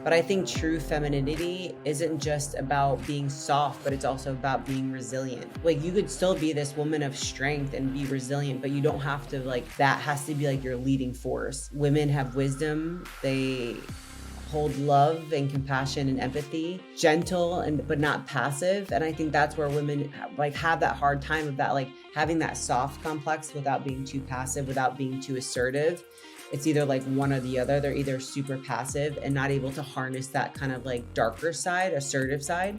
But I think true femininity isn't just about being soft, but it's also about being resilient. Like you could still be this woman of strength and be resilient, but you don't have to that has to be like your leading force. Women have wisdom. They hold love and compassion and empathy, gentle and but not passive. And I think that's where women have that hard time of that, having that soft complex without being too passive, without being too assertive. It's either one or the other. They're either super passive and not able to harness that kind of darker side, assertive side,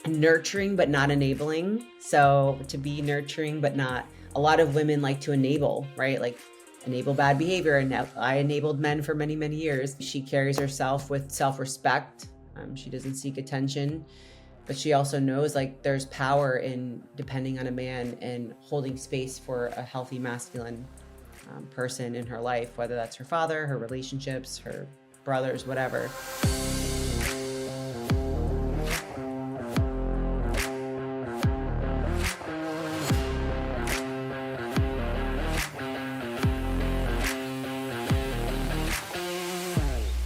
nurturing but not enabling. So to be nurturing but not, a lot of women like to enable, right? Enable bad behavior. And I enabled men for many, many years. She carries herself with self-respect. She doesn't seek attention, but she also knows there's power in depending on a man and holding space for a healthy masculine person in her life, whether that's her father, her relationships, her brothers, whatever.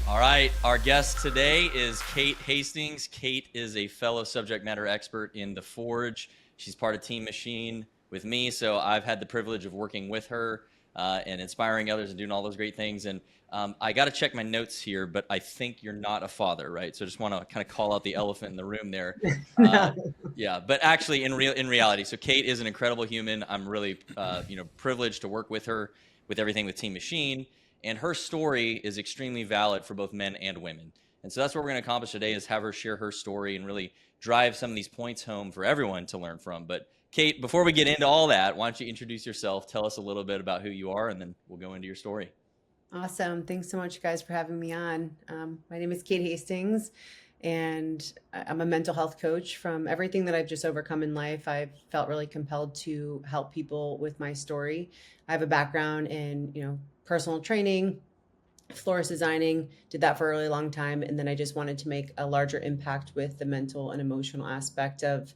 All right, our guest today is Kate Hastings. Kate is a fellow subject matter expert in The Forge. She's part of Team Machine with me, so I've had the privilege of working with her and inspiring others and doing all those great things. And I got to check my notes here, but I think you're not a father, right? So I just want to kind of call out the elephant in the room there. Yeah, but actually, in reality, so Kate is an incredible human. I'm really, privileged to work with her with everything with Team Machine. And her story is extremely valid for both men and women. And so that's what we're going to accomplish today, is have her share her story and really drive some of these points home for everyone to learn from. But Kate, before we get into all that, why don't you introduce yourself, tell us a little bit about who you are, and then we'll go into your story. Awesome. Thanks so much, guys, for having me on. My name is Kate Hastings, and I'm a mental health coach. From everything that I've just overcome in life, I've felt really compelled to help people with my story. I have a background in, personal training, florist designing, did that for a really long time. And then I just wanted to make a larger impact with the mental and emotional aspect of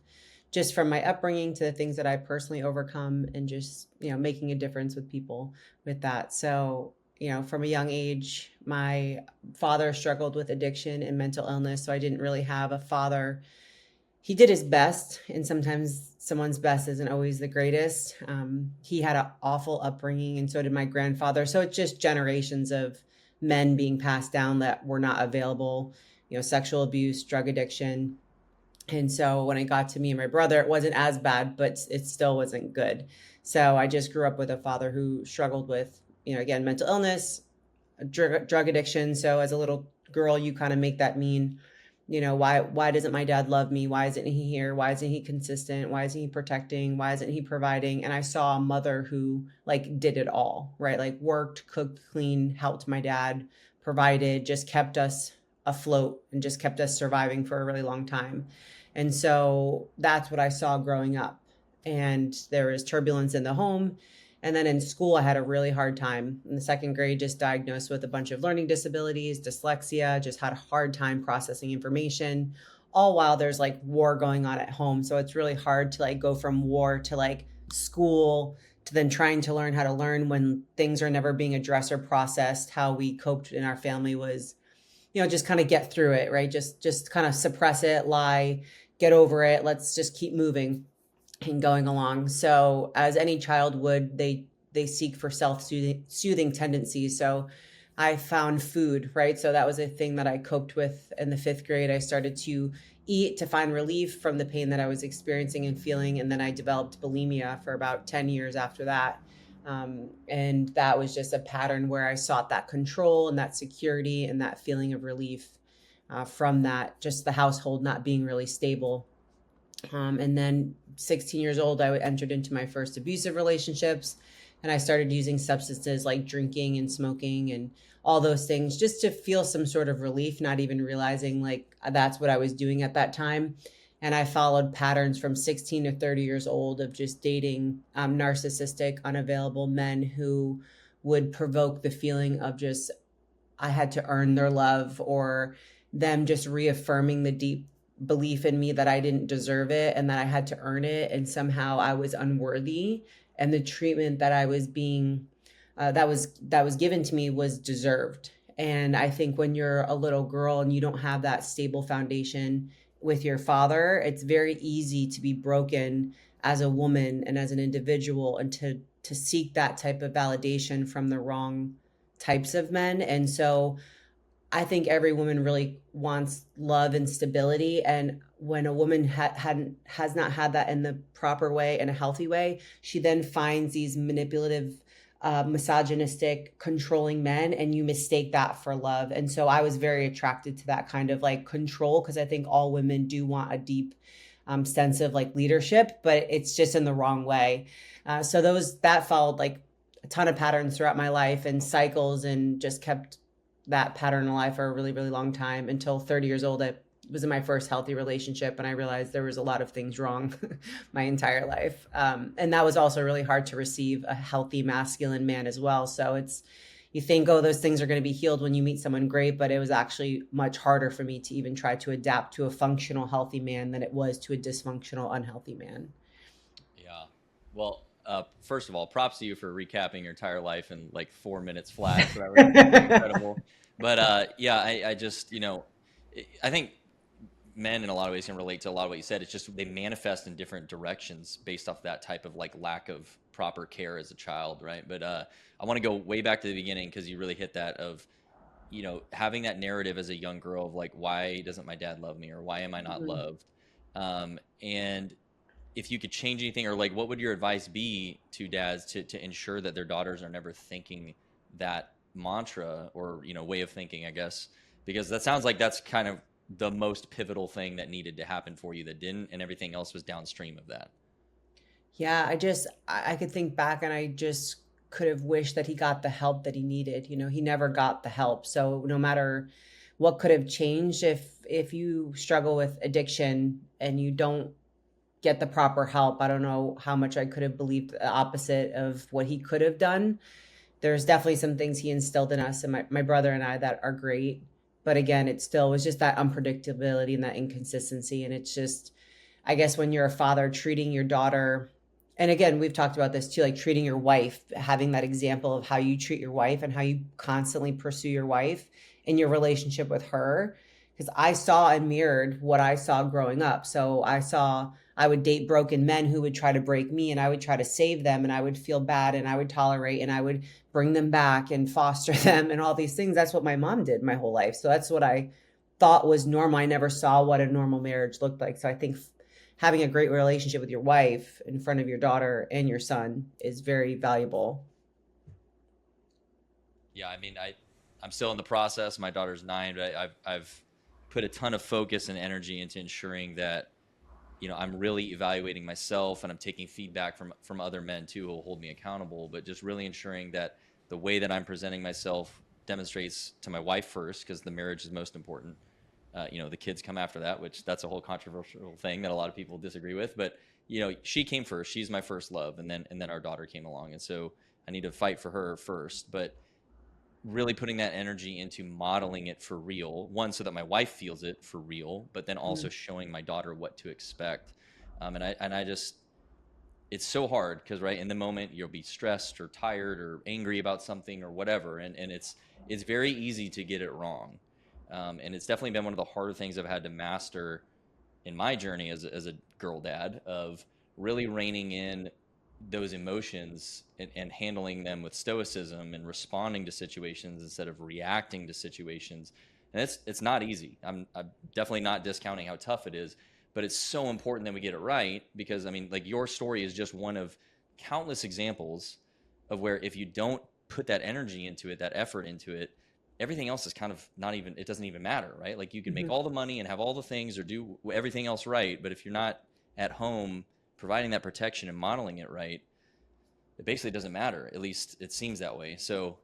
just from my upbringing to the things that I personally overcome, and just, making a difference with people with that. So, from a young age, my father struggled with addiction and mental illness. So I didn't really have a father. He did his best, and sometimes someone's best isn't always the greatest. He had an awful upbringing, and so did my grandfather. So it's just generations of men being passed down that were not available, sexual abuse, drug addiction. And so when it got to me and my brother, it wasn't as bad, but it still wasn't good. So I just grew up with a father who struggled with, again, mental illness, drug addiction. So as a little girl, you kind of make that mean, why doesn't my dad love me? Why isn't he here? Why isn't he consistent? Why isn't he protecting? Why isn't he providing? And I saw a mother who did it all, right? Worked, cooked, cleaned, helped my dad, provided, just kept us afloat and just kept us surviving for a really long time. And so that's what I saw growing up. And there was turbulence in the home. And then in school, I had a really hard time. In the second grade, just diagnosed with a bunch of learning disabilities, dyslexia, just had a hard time processing information, all while there's war going on at home. So it's really hard to go from war to school to then trying to learn how to learn when things are never being addressed or processed. How we coped in our family was, just kind of get through it, right? Just kind of suppress it, lie, get over it. Let's just keep moving and going along. So as any child would, they seek for self-soothing tendencies. So I found food, right? So that was a thing that I coped with in the fifth grade. I started to eat to find relief from the pain that I was experiencing and feeling. And then I developed bulimia for about 10 years after that. And that was just a pattern where I sought that control and that security and that feeling of relief from that, just the household not being really stable. And then 16 years old, I entered into my first abusive relationships, and I started using substances like drinking and smoking and all those things just to feel some sort of relief, not even realizing that's what I was doing at that time. And I followed patterns from 16 to 30 years old of just dating narcissistic, unavailable men who would provoke the feeling of just, I had to earn their love, or them just reaffirming the deep belief in me that I didn't deserve it and that I had to earn it, and somehow I was unworthy, and the treatment that I was being that was given to me was deserved. And I think when you're a little girl and you don't have that stable foundation with your father, it's very easy to be broken as a woman and as an individual, and to seek that type of validation from the wrong types of men. And so I think every woman really wants love and stability. And when a woman has not had that in the proper way, in a healthy way, she then finds these manipulative, misogynistic, controlling men, and you mistake that for love. And so I was very attracted to that kind of like control, because I think all women do want a deep sense of like leadership, but it's just in the wrong way. So that followed like a ton of patterns throughout my life and cycles, and just kept that pattern in life for a really, really long time, until 30 years old. I was in my first healthy relationship, and I realized there was a lot of things wrong my entire life. And that was also really hard to receive a healthy masculine man as well. So you think, oh, those things are going to be healed when you meet someone great, but it was actually much harder for me to even try to adapt to a functional, healthy man than it was to a dysfunctional, unhealthy man. Yeah. Well, first of all, props to you for recapping your entire life in like 4 minutes flat. So that was pretty incredible. But yeah, I just, I think men in a lot of ways can relate to a lot of what you said. It's just they manifest in different directions based off that type of like lack of proper care as a child, right? But I want to go way back to the beginning, because you really hit that of, having that narrative as a young girl of like, why doesn't my dad love me, or why am I not Mhm. loved? And if you could change anything, or like, what would your advice be to dads to ensure that their daughters are never thinking that mantra, or way of thinking, I guess, because that sounds like that's kind of the most pivotal thing that needed to happen for you that didn't, and everything else was downstream of that. Yeah, I could think back, and I just could have wished that he got the help that he needed. He never got the help. So no matter what could have changed, if you struggle with addiction and you don't get the proper help, I don't know how much I could have believed the opposite of what he could have done. There's definitely some things he instilled in us, and my brother and I, that are great. But again, it still was just that unpredictability and that inconsistency. And it's just, I guess, when you're a father, treating your daughter, and again, we've talked about this too, like treating your wife, having that example of how you treat your wife and how you constantly pursue your wife in your relationship with her. Because I saw and mirrored what I saw growing up. So I would date broken men who would try to break me, and I would try to save them, and I would feel bad, and I would tolerate, and I would bring them back and foster them and all these things. That's what my mom did my whole life. So that's what I thought was normal. I never saw what a normal marriage looked like. So I think having a great relationship with your wife in front of your daughter and your son is very valuable. Yeah, I mean, I'm still in the process. My daughter's 9, but I've put a ton of focus and energy into ensuring that I'm really evaluating myself, and I'm taking feedback from other men too who will hold me accountable, but just really ensuring that the way that I'm presenting myself demonstrates to my wife first, because the marriage is most important. The kids come after that, which that's a whole controversial thing that a lot of people disagree with, but she came first. She's my first love, and then our daughter came along, and so I need to fight for her first. But really putting that energy into modeling it for real, one, so that my wife feels it for real, but then also Mm. showing my daughter what to expect. And I just, it's so hard, because right in the moment you'll be stressed or tired or angry about something or whatever, and it's very easy to get it wrong. And it's definitely been one of the harder things I've had to master in my journey as a girl dad, of really reining in those emotions, and handling them with stoicism, and responding to situations instead of reacting to situations. And it's not easy. I'm definitely not discounting how tough it is, but it's so important that we get it right, because I mean, like, your story is just one of countless examples of where, if you don't put that energy into it, that effort into it, everything else is kind of not even, it doesn't even matter, right? Like, you can make Mhm. all the money and have all the things or do everything else right, but if you're not at home providing that protection and modeling it right, it basically doesn't matter. At least it seems that way. So,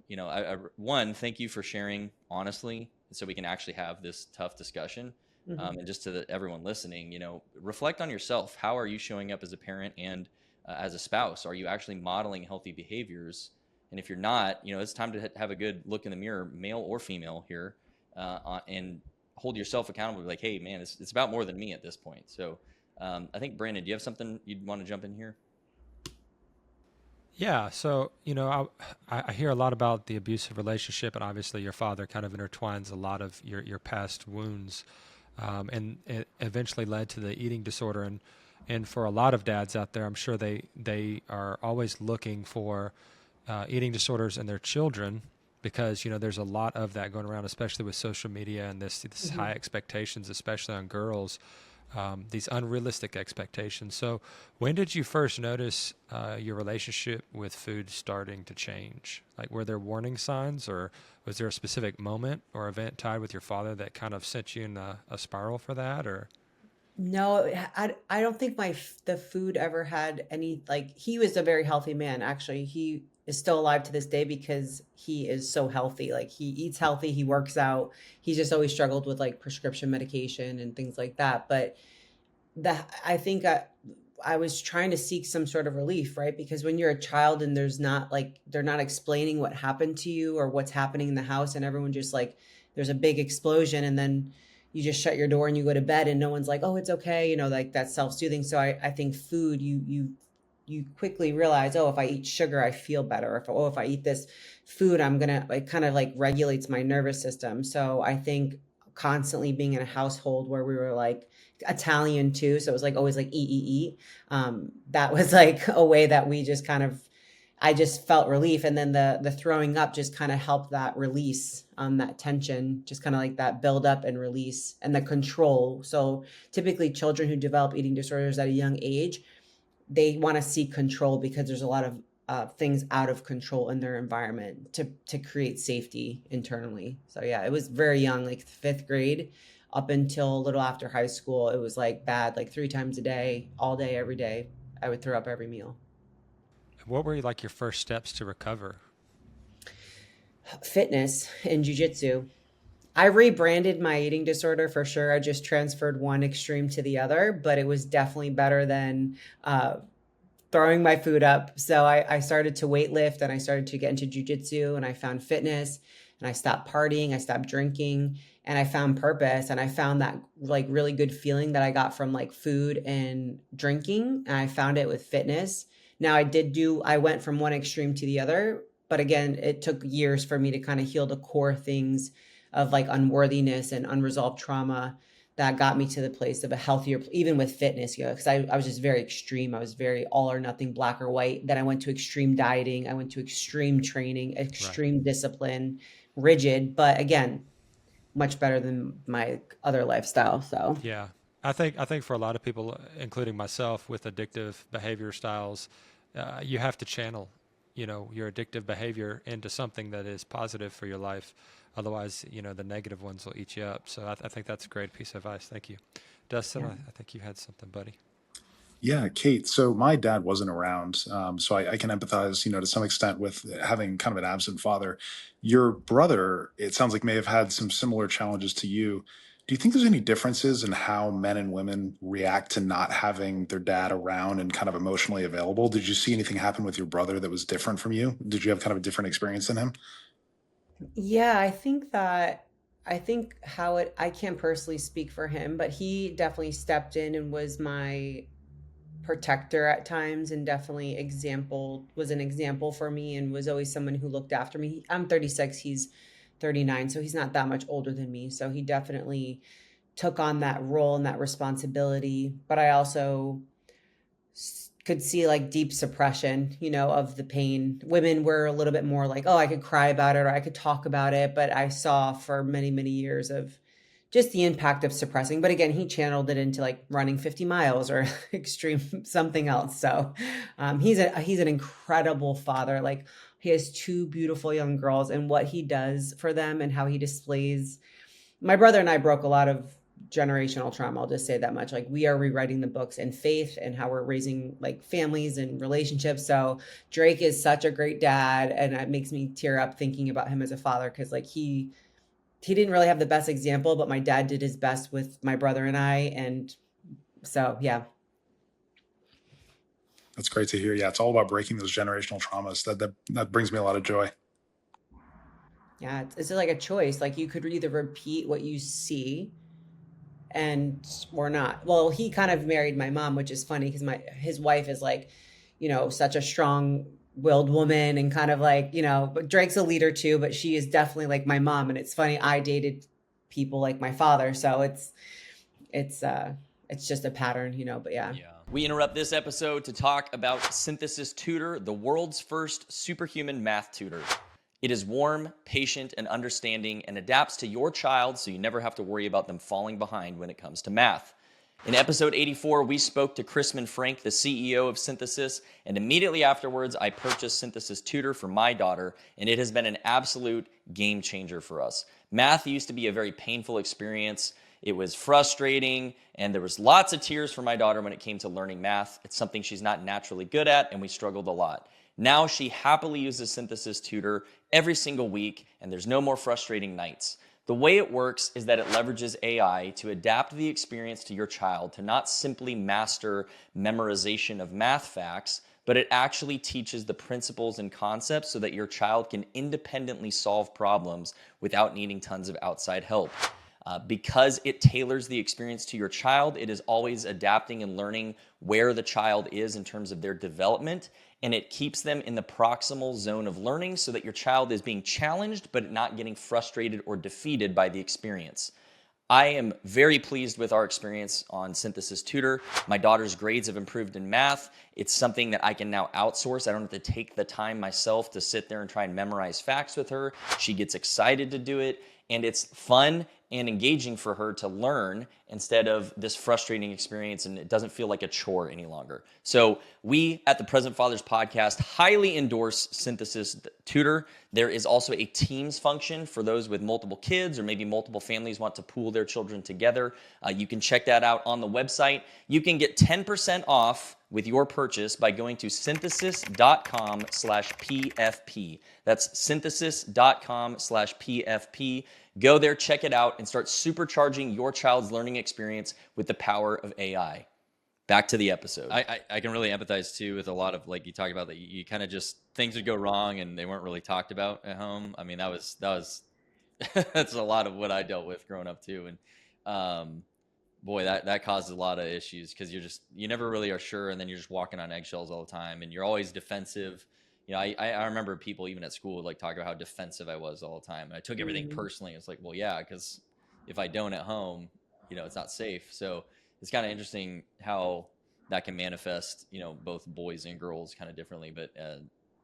one, thank you for sharing honestly, so we can actually have this tough discussion. Mhm. And just to everyone listening, reflect on yourself. How are you showing up as a parent and as a spouse? Are you actually modeling healthy behaviors? And if you're not, it's time to have a good look in the mirror, male or female here, and hold yourself accountable. Like, hey, man, it's about more than me at this point. So, I think, Brandon, do you have something you'd want to jump in here? Yeah, so I hear a lot about the abusive relationship, and obviously your father kind of intertwines a lot of your past wounds, and it eventually led to the eating disorder. And for a lot of dads out there, I'm sure they are always looking for eating disorders in their children because there's a lot of that going around, especially with social media and this high expectations, especially on girls, these unrealistic expectations. So, when did you first notice your relationship with food starting to change? Like, were there warning signs, or was there a specific moment or event tied with your father that kind of sent you in a spiral for that? Or No, I don't think the food ever had any, like, he was a very healthy man. Actually, he is still alive to this day because he is so healthy. Like, he eats healthy, he works out. He's just always struggled with like prescription medication and things like that. But I think I was trying to seek some sort of relief, right? Because when you're a child and there's not like, they're not explaining what happened to you or what's happening in the house, and everyone just like, there's a big explosion, and then you just shut your door and you go to bed, and no one's like, oh, it's okay, like that's self-soothing. So I think food, you quickly realize, oh, if I eat sugar, I feel better. If I eat this food, I'm gonna, it kind of like regulates my nervous system. So I think constantly being in a household where we were like Italian too, so it was like always like eat. That was like a way that we just kind of, I just felt relief, and then the throwing up just kind of helped that release, that tension, just kind of like that build up and release, and the control. So typically, children who develop eating disorders at a young age, they want to seek control because there's a lot of things out of control in their environment to create safety internally. So yeah, it was very young, like fifth grade, up until a little after high school. It was like bad, like 3 times a day, all day, every day. I would throw up every meal. what were like your first steps to recover? Fitness and jujitsu. I rebranded my eating disorder for sure. I just transferred one extreme to the other, but it was definitely better than throwing my food up. So I started to weight lift, and I started to get into jujitsu, and I found fitness, and I stopped partying. I stopped drinking, and I found purpose. And I found that like really good feeling that I got from like food and drinking. And I found it with fitness. Now I went from one extreme to the other, but again, it took years for me to kind of heal the core things of like unworthiness and unresolved trauma that got me to the place of a healthier, even with fitness, because I was just very extreme. I was very all or nothing, black or white. Then I went to extreme dieting. I went to extreme training, Right. extreme discipline, rigid, but again, much better than my other lifestyle. So Yeah. I think for a lot of people, including myself, with addictive behavior styles, you have to channel, your addictive behavior into something that is positive for your life. Otherwise, the negative ones will eat you up. So I think that's a great piece of advice. Thank you, Dustin. yeah. I think you had something, buddy. Yeah, Kate. So my dad wasn't around, so I can empathize, to some extent with having kind of an absent father. Your brother, it sounds like, may have had some similar challenges to you. Do you think there's any differences in how men and women react to not having their dad around and kind of emotionally available? Did you see anything happen with your brother that was different from you? Did you have kind of a different experience than him? Yeah, I think how it, I can't personally speak for him, but he definitely stepped in and was my protector at times, and definitely was an example for me, and was always someone who looked after me. I'm 36, he's 39, so he's not that much older than me. So he definitely took on that role and that responsibility. But I also could see like deep suppression, of the pain. Women were a little bit more like, oh, I could cry about it or I could talk about it. But I saw for many, many years of just the impact of suppressing. But again, he channeled it into like running 50 miles or extreme something else. So he's an incredible father. Like, he has two beautiful young girls, and what he does for them and how he displays. My brother and I broke a lot of generational trauma. I'll just say that much. Like, we are rewriting the books in faith and how we're raising like families and relationships. So Drake is such a great dad, and it makes me tear up thinking about him as a father, because like he didn't really have the best example, but my dad did his best with my brother and I. And so, yeah, That's great to hear. Yeah, it's all about breaking those generational traumas. That brings me a lot of joy. yeah, it's like a choice. Like, you could either repeat what you see and or not. Well, he kind of married my mom, which is funny because my his wife is like, such a strong willed woman and kind of like, but Drake's a leader too, but she is definitely like my mom. And it's funny, I dated people like my father. So it's just a pattern, but yeah. Yeah. We interrupt this episode to talk about Synthesis Tutor, the world's first superhuman math tutor. It is warm, patient, and understanding, and adapts to your child so you never have to worry about them falling behind when it comes to math. In episode 84, we spoke to Chrisman Frank, the CEO of Synthesis, and immediately afterwards, I purchased Synthesis Tutor for my daughter, and it has been an absolute game changer for us. Math used to be a very painful experience. It was frustrating, and there was lots of tears for my daughter when it came to learning math. It's something she's not naturally good at, and we struggled a lot. Now she happily uses Synthesis Tutor every single week, and there's no more frustrating nights. The way it works is that it leverages AI to adapt the experience to your child to not simply master memorization of math facts, but it actually teaches the principles and concepts so that your child can independently solve problems without needing tons of outside help. Because it tailors the experience to your child, it is always adapting and learning where the child is in terms of their development, and it keeps them in the proximal zone of learning so that your child is being challenged but not getting frustrated or defeated by the experience. I am very pleased with our experience on Synthesis Tutor. My daughter's grades have improved in math. It's something that I can now outsource. I don't have to take the time myself to sit there and try and memorize facts with her. She gets excited to do it, and it's fun and engaging for her to learn instead of this frustrating experience, and it doesn't feel like a chore any longer. So we at the Present Fathers podcast highly endorse Synthesis Tutor. There is also a Teams function for those with multiple kids or maybe multiple families want to pool their children together. You can check that out on the website. You can get 10% off with your purchase by going to synthesis.com/PFP. That's synthesis.com/PFP. Go there, check it out, and start supercharging your child's learning experience with the power of AI. Back to the episode. I can really empathize too with a lot of, like you talked about, that you kind of just, things would go wrong and they weren't really talked about at home. I mean, that was that's a lot of what I dealt with growing up too. And boy, that causes a lot of issues because you never really are sure, and then you're just walking on eggshells all the time, and you're always defensive. I remember people even at school would like talk about how defensive I was all the time. And I took everything personally. It's like, well, yeah, because if I don't at home, it's not safe. So it's kind of interesting how that can manifest, both boys and girls kind of differently. But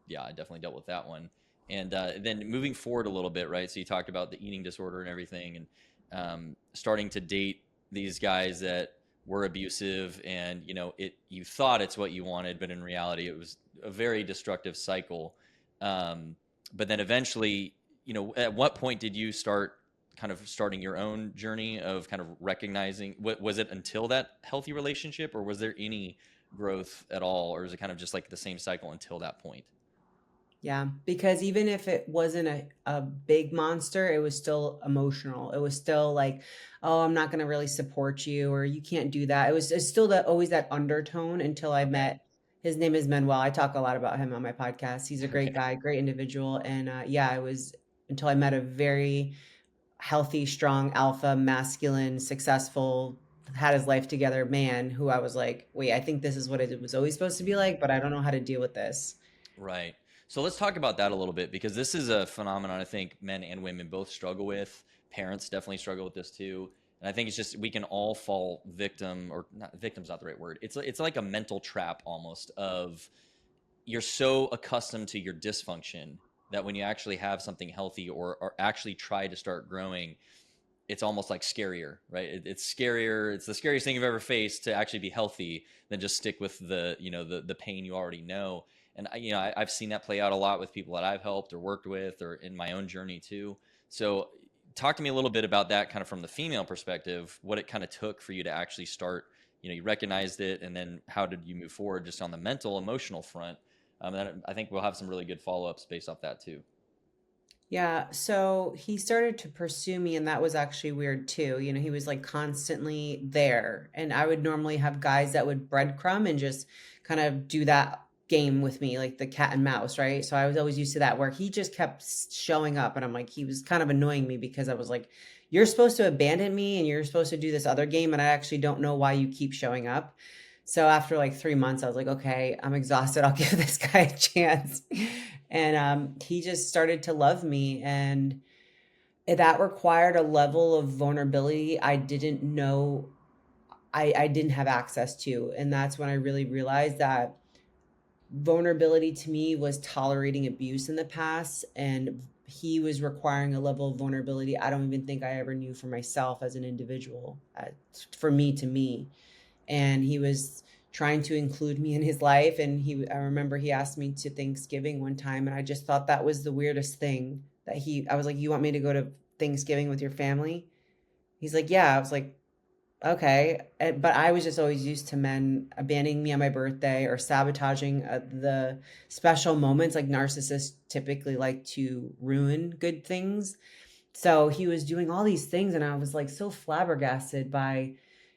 yeah, I definitely dealt with that one. And then moving forward a little bit, right? So you talked about the eating disorder and everything, and starting to date these guys that were abusive, and you thought it's what you wanted, but in reality it was a very destructive cycle. But then eventually, at what point did you start kind of starting your own journey of kind of recognizing, was it until that healthy relationship, or was there any growth at all, or is it kind of just like the same cycle until that point? Yeah, because even if it wasn't a big monster, it was still emotional. It was still like, oh, I'm not going to really support you, or you can't do that. It's still always that undertone until I met, his name is Manuel. I talk a lot about him on my podcast. He's a great guy, great individual. And yeah, it was until I met a very healthy, strong, alpha, masculine, successful, had his life together man who I was like, wait, I think this is what it was always supposed to be like, but I don't know how to deal with this. Right. So let's talk about that a little bit, because this is a phenomenon I think men and women both struggle with. Parents definitely struggle with this too. And I think it's just, we can all fall victim, or not, victim's not the right word. It's like a mental trap almost, of you're so accustomed to your dysfunction that when you actually have something healthy, or actually try to start growing, it's almost like scarier, right? It's scarier. It's the scariest thing you've ever faced to actually be healthy than just stick with the pain you already know. And I've seen that play out a lot with people that I've helped or worked with, or in my own journey too. So talk to me a little bit about that, kind of from the female perspective, what it kind of took for you to actually start, you recognized it, and then how did you move forward just on the mental, emotional front? And I think we'll have some really good follow-ups based off that too. Yeah, so he started to pursue me, and that was actually weird too. He was like constantly there, and I would normally have guys that would breadcrumb and just kind of do that game with me, like the cat and mouse, right? So I was always used to that, where he just kept showing up, and I'm like, he was kind of annoying me because I was like, you're supposed to abandon me and you're supposed to do this other game, and I actually don't know why you keep showing up. So after like 3 months, I was like, okay, I'm exhausted. I'll give this guy a chance. And he just started to love me. And that required a level of vulnerability I didn't know I didn't have access to. And that's when I really realized that vulnerability to me was tolerating abuse in the past. And he was requiring a level of vulnerability I don't even think I ever knew for myself as an individual, for me to me. And he was trying to include me in his life. And I remember he asked me to Thanksgiving one time, and I just thought that was the weirdest thing that I was like, you want me to go to Thanksgiving with your family? He's like, yeah. I was like, okay. But I was just always used to men abandoning me on my birthday or sabotaging the special moments. Like narcissists typically like to ruin good things. So he was doing all these things, and I was like so flabbergasted by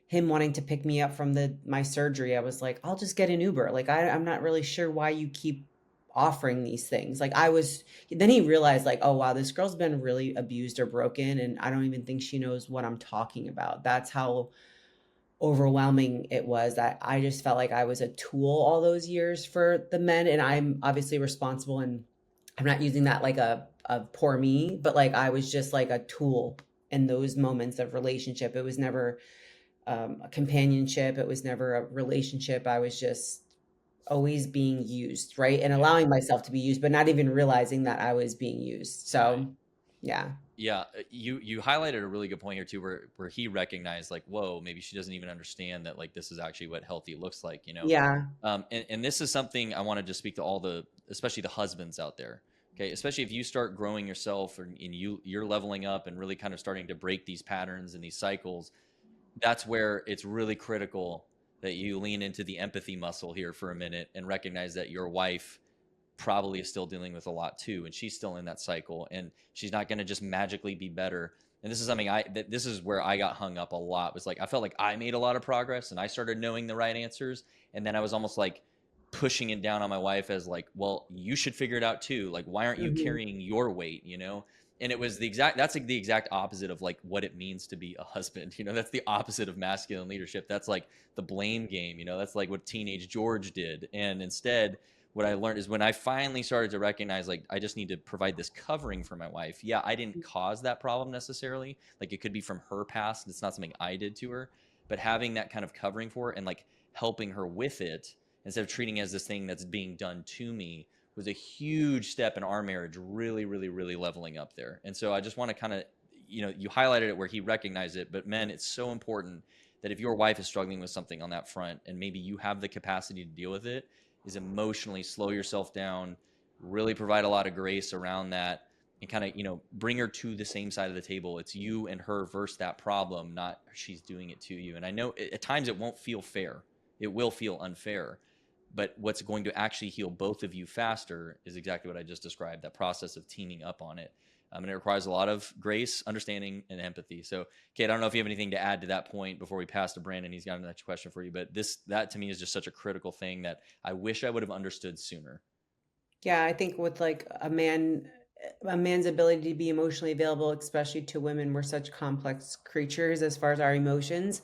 him wanting to pick me up from my surgery. I was like, I'll just get an Uber. Like I'm not really sure why you keep offering these things. Like then he realized like, oh wow, this girl's been really abused or broken, and I don't even think she knows what I'm talking about. That's how overwhelming it was, that I just felt like I was a tool all those years for the men, and I'm obviously responsible, and I'm not using that like a poor me, but like I was just like a tool in those moments of relationship. It was never a companionship. It was never a relationship. I was just always being used, right? And Yeah. allowing myself to be used, but not even realizing that I was being used. Right. So, yeah. Yeah, you highlighted a really good point here too, where he recognized like, whoa, maybe she doesn't even understand that like this is actually what healthy looks like, you know. Yeah. And this is something I wanted to speak to all especially the husbands out there. Okay, especially if you start growing yourself and you're leveling up and really kind of starting to break these patterns and these cycles. That's where it's really critical that you lean into the empathy muscle here for a minute and recognize that your wife probably is still dealing with a lot too, and she's still in that cycle, and she's not going to just magically be better. And this is something this is where I got hung up a lot, was like I felt like I made a lot of progress and I started knowing the right answers, and then I was almost like pushing it down on my wife as like, well, you should figure it out too, like why aren't you Hmm. carrying your weight, you know. And it was that's like the exact opposite of like what it means to be a husband, you know. That's the opposite of masculine leadership. That's like the blame game, you know. That's like what teenage George did. And instead, what I learned is when I finally started to recognize like I just need to provide this covering for my wife. Yeah, I didn't cause that problem necessarily. Like it could be from her past. It's not something I did to her, but having that kind of covering for her and like helping her with it instead of treating it as this thing that's being done to me was a huge step in our marriage, really, really, really leveling up there. And so I just want to kind of, you know, you highlighted it where he recognized it, but men, it's so important that if your wife is struggling with something on that front and maybe you have the capacity to deal with it, is emotionally slow yourself down, really provide a lot of grace around that, and kind of, you know, bring her to the same side of the table. It's you and her versus that problem, not she's doing it to you. And I know at times it won't feel fair. It will feel unfair. But what's going to actually heal both of you faster is exactly what I just described, that process of teaming up on it. And it requires a lot of grace, understanding, and empathy. So, Kate, I don't know if you have anything to add to that point before we pass to Brandon. He's got another question for you. But that to me is just such a critical thing that I wish I would have understood sooner. Yeah, I think with like a man's ability to be emotionally available, especially to women, we're such complex creatures as far as our emotions,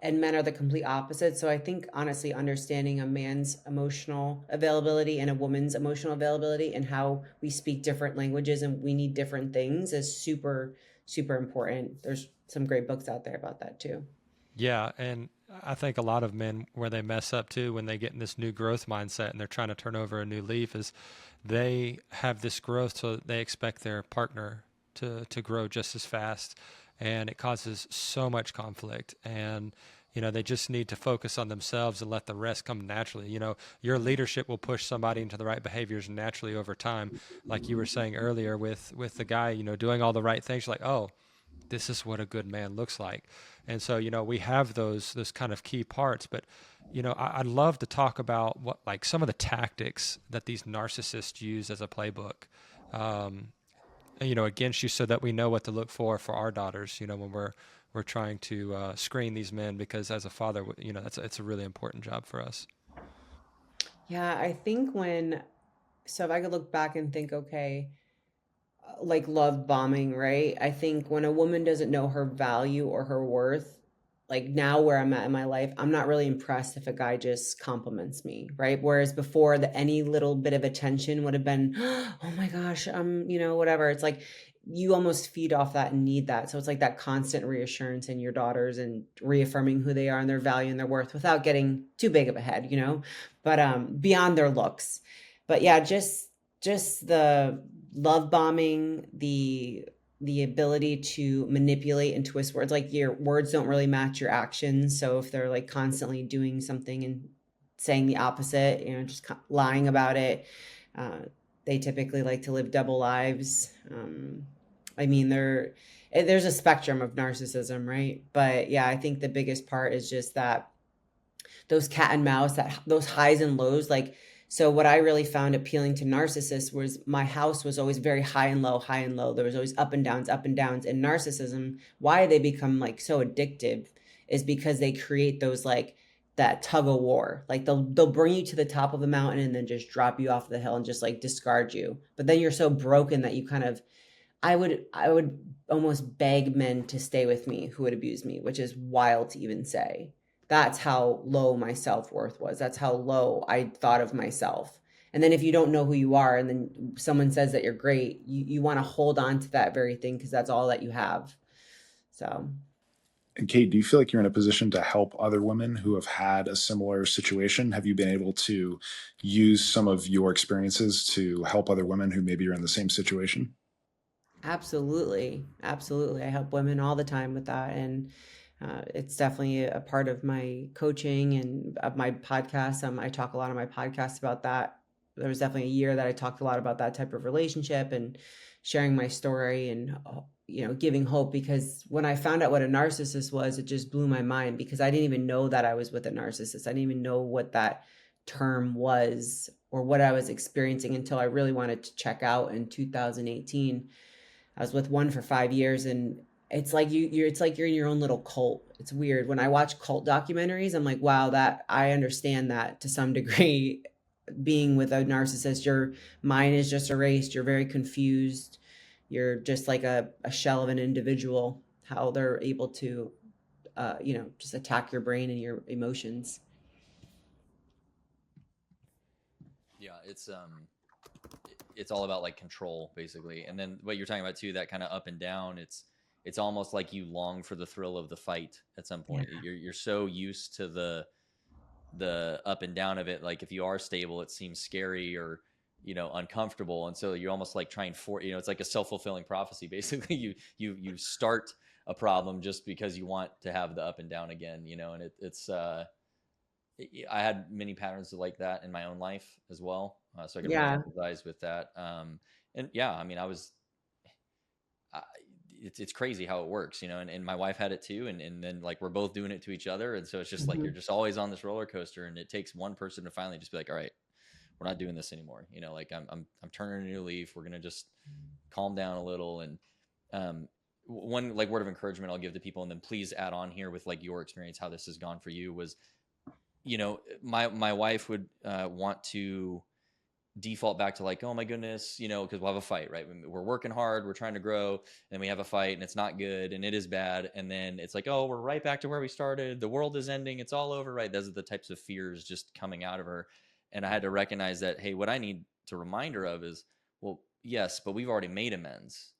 and men are the complete opposite. So I think honestly, understanding a man's emotional availability and a woman's emotional availability and how we speak different languages and we need different things is super, super important. There's some great books out there about that too. Yeah, and I think a lot of men where they mess up too when they get in this new growth mindset and they're trying to turn over a new leaf is they have this growth, so they expect their partner to grow just as fast, and it causes so much conflict. And they just need to focus on themselves and let the rest come naturally. Your leadership will push somebody into the right behaviors naturally over time, like you were saying earlier with the guy doing all the right things. You're like, oh, this is what a good man looks like. And so, we have those kind of key parts, but, I'd love to talk about what, like some of the tactics that these narcissists use as a playbook, um, against you, so that we know what to look for our daughters, when we're trying to screen these men, because as a father, it's a really important job for us. Yeah, I think so if I could look back and think, okay, like love bombing, right? I think when a woman doesn't know her value or her worth, like now where I'm at in my life, I'm not really impressed if a guy just compliments me, right? Whereas before, any little bit of attention would have been, oh my gosh, whatever. It's like you almost feed off that and need that. So it's like that constant reassurance in your daughters and reaffirming who they are and their value and their worth without getting too big of a head, but beyond their looks. But yeah, just the love bombing, the ability to manipulate and twist words. Like your words don't really match your actions. So if they're like constantly doing something and saying the opposite, just lying about it, they typically like to live double lives. I mean, there's a spectrum of narcissism, right? But yeah, I think the biggest part is just that those cat and mouse, those highs and lows. Like, so what I really found appealing to narcissists was my house was always very high and low, high and low. There was always up and downs, up and downs. And narcissism, why they become like so addictive is because they create those like that tug of war. Like they'll bring you to the top of the mountain and then just drop you off the hill and just like discard you. But then you're so broken that you kind of I would almost beg men to stay with me who would abuse me, which is wild to even say. That's how low my self-worth was. That's how low I thought of myself. And then if you don't know who you are and then someone says that you're great, you want to hold on to that very thing because that's all that you have. So, And Kate, do you feel like you're in a position to help other women who have had a similar situation? Have you been able to use some of your experiences to help other women who maybe are in the same situation? absolutely. Absolutely. I help women all the time with that. And it's definitely a part of my coaching and of my podcast. I talk a lot on my podcast about that. There was definitely a year that I talked a lot about that type of relationship and sharing my story and, giving hope, because when I found out what a narcissist was, it just blew my mind because I didn't even know that I was with a narcissist. I didn't even know what that term was or what I was experiencing until I really wanted to check out in 2018. I was with one for 5 years, and it's like it's like you're in your own little cult. It's weird. When I watch cult documentaries, I'm like, wow, that I understand that to some degree. Being with a narcissist, your mind is just erased. You're very confused. You're just like a shell of an individual, how they're able to, just attack your brain and your emotions. Yeah, it's all about like control basically. And then what you're talking about too, that kind of up and down, it's almost like you long for the thrill of the fight at some point. Yeah. You're so used to the up and down of it. Like if you are stable, it seems scary or uncomfortable, and so you're almost like trying for it's like a self-fulfilling prophecy basically. You start a problem just because you want to have the up and down again, and I had many patterns like that in my own life as well, so I can really Yeah. empathize with that. And yeah, I mean, I, it's crazy how it works, and my wife had it too. And then like, we're both doing it to each other. And so it's just like, you're Mhm. just always on this roller coaster, and it takes one person to finally just be like, all right, we're not doing this anymore. Like I'm turning a new leaf. We're going to just calm down a little. And, one like word of encouragement I'll give to people, and then please add on here with like your experience, how this has gone for you, was, my wife would want to default back to like, oh my goodness, because we'll have a fight, right? We're working hard, we're trying to grow, and we have a fight, and it's not good, and it is bad, and then it's like, oh, we're right back to where we started. The world is ending. It's all over, right? Those are the types of fears just coming out of her, and I had to recognize that, hey, what I need to remind her of is, well, yes, but we've already made amends,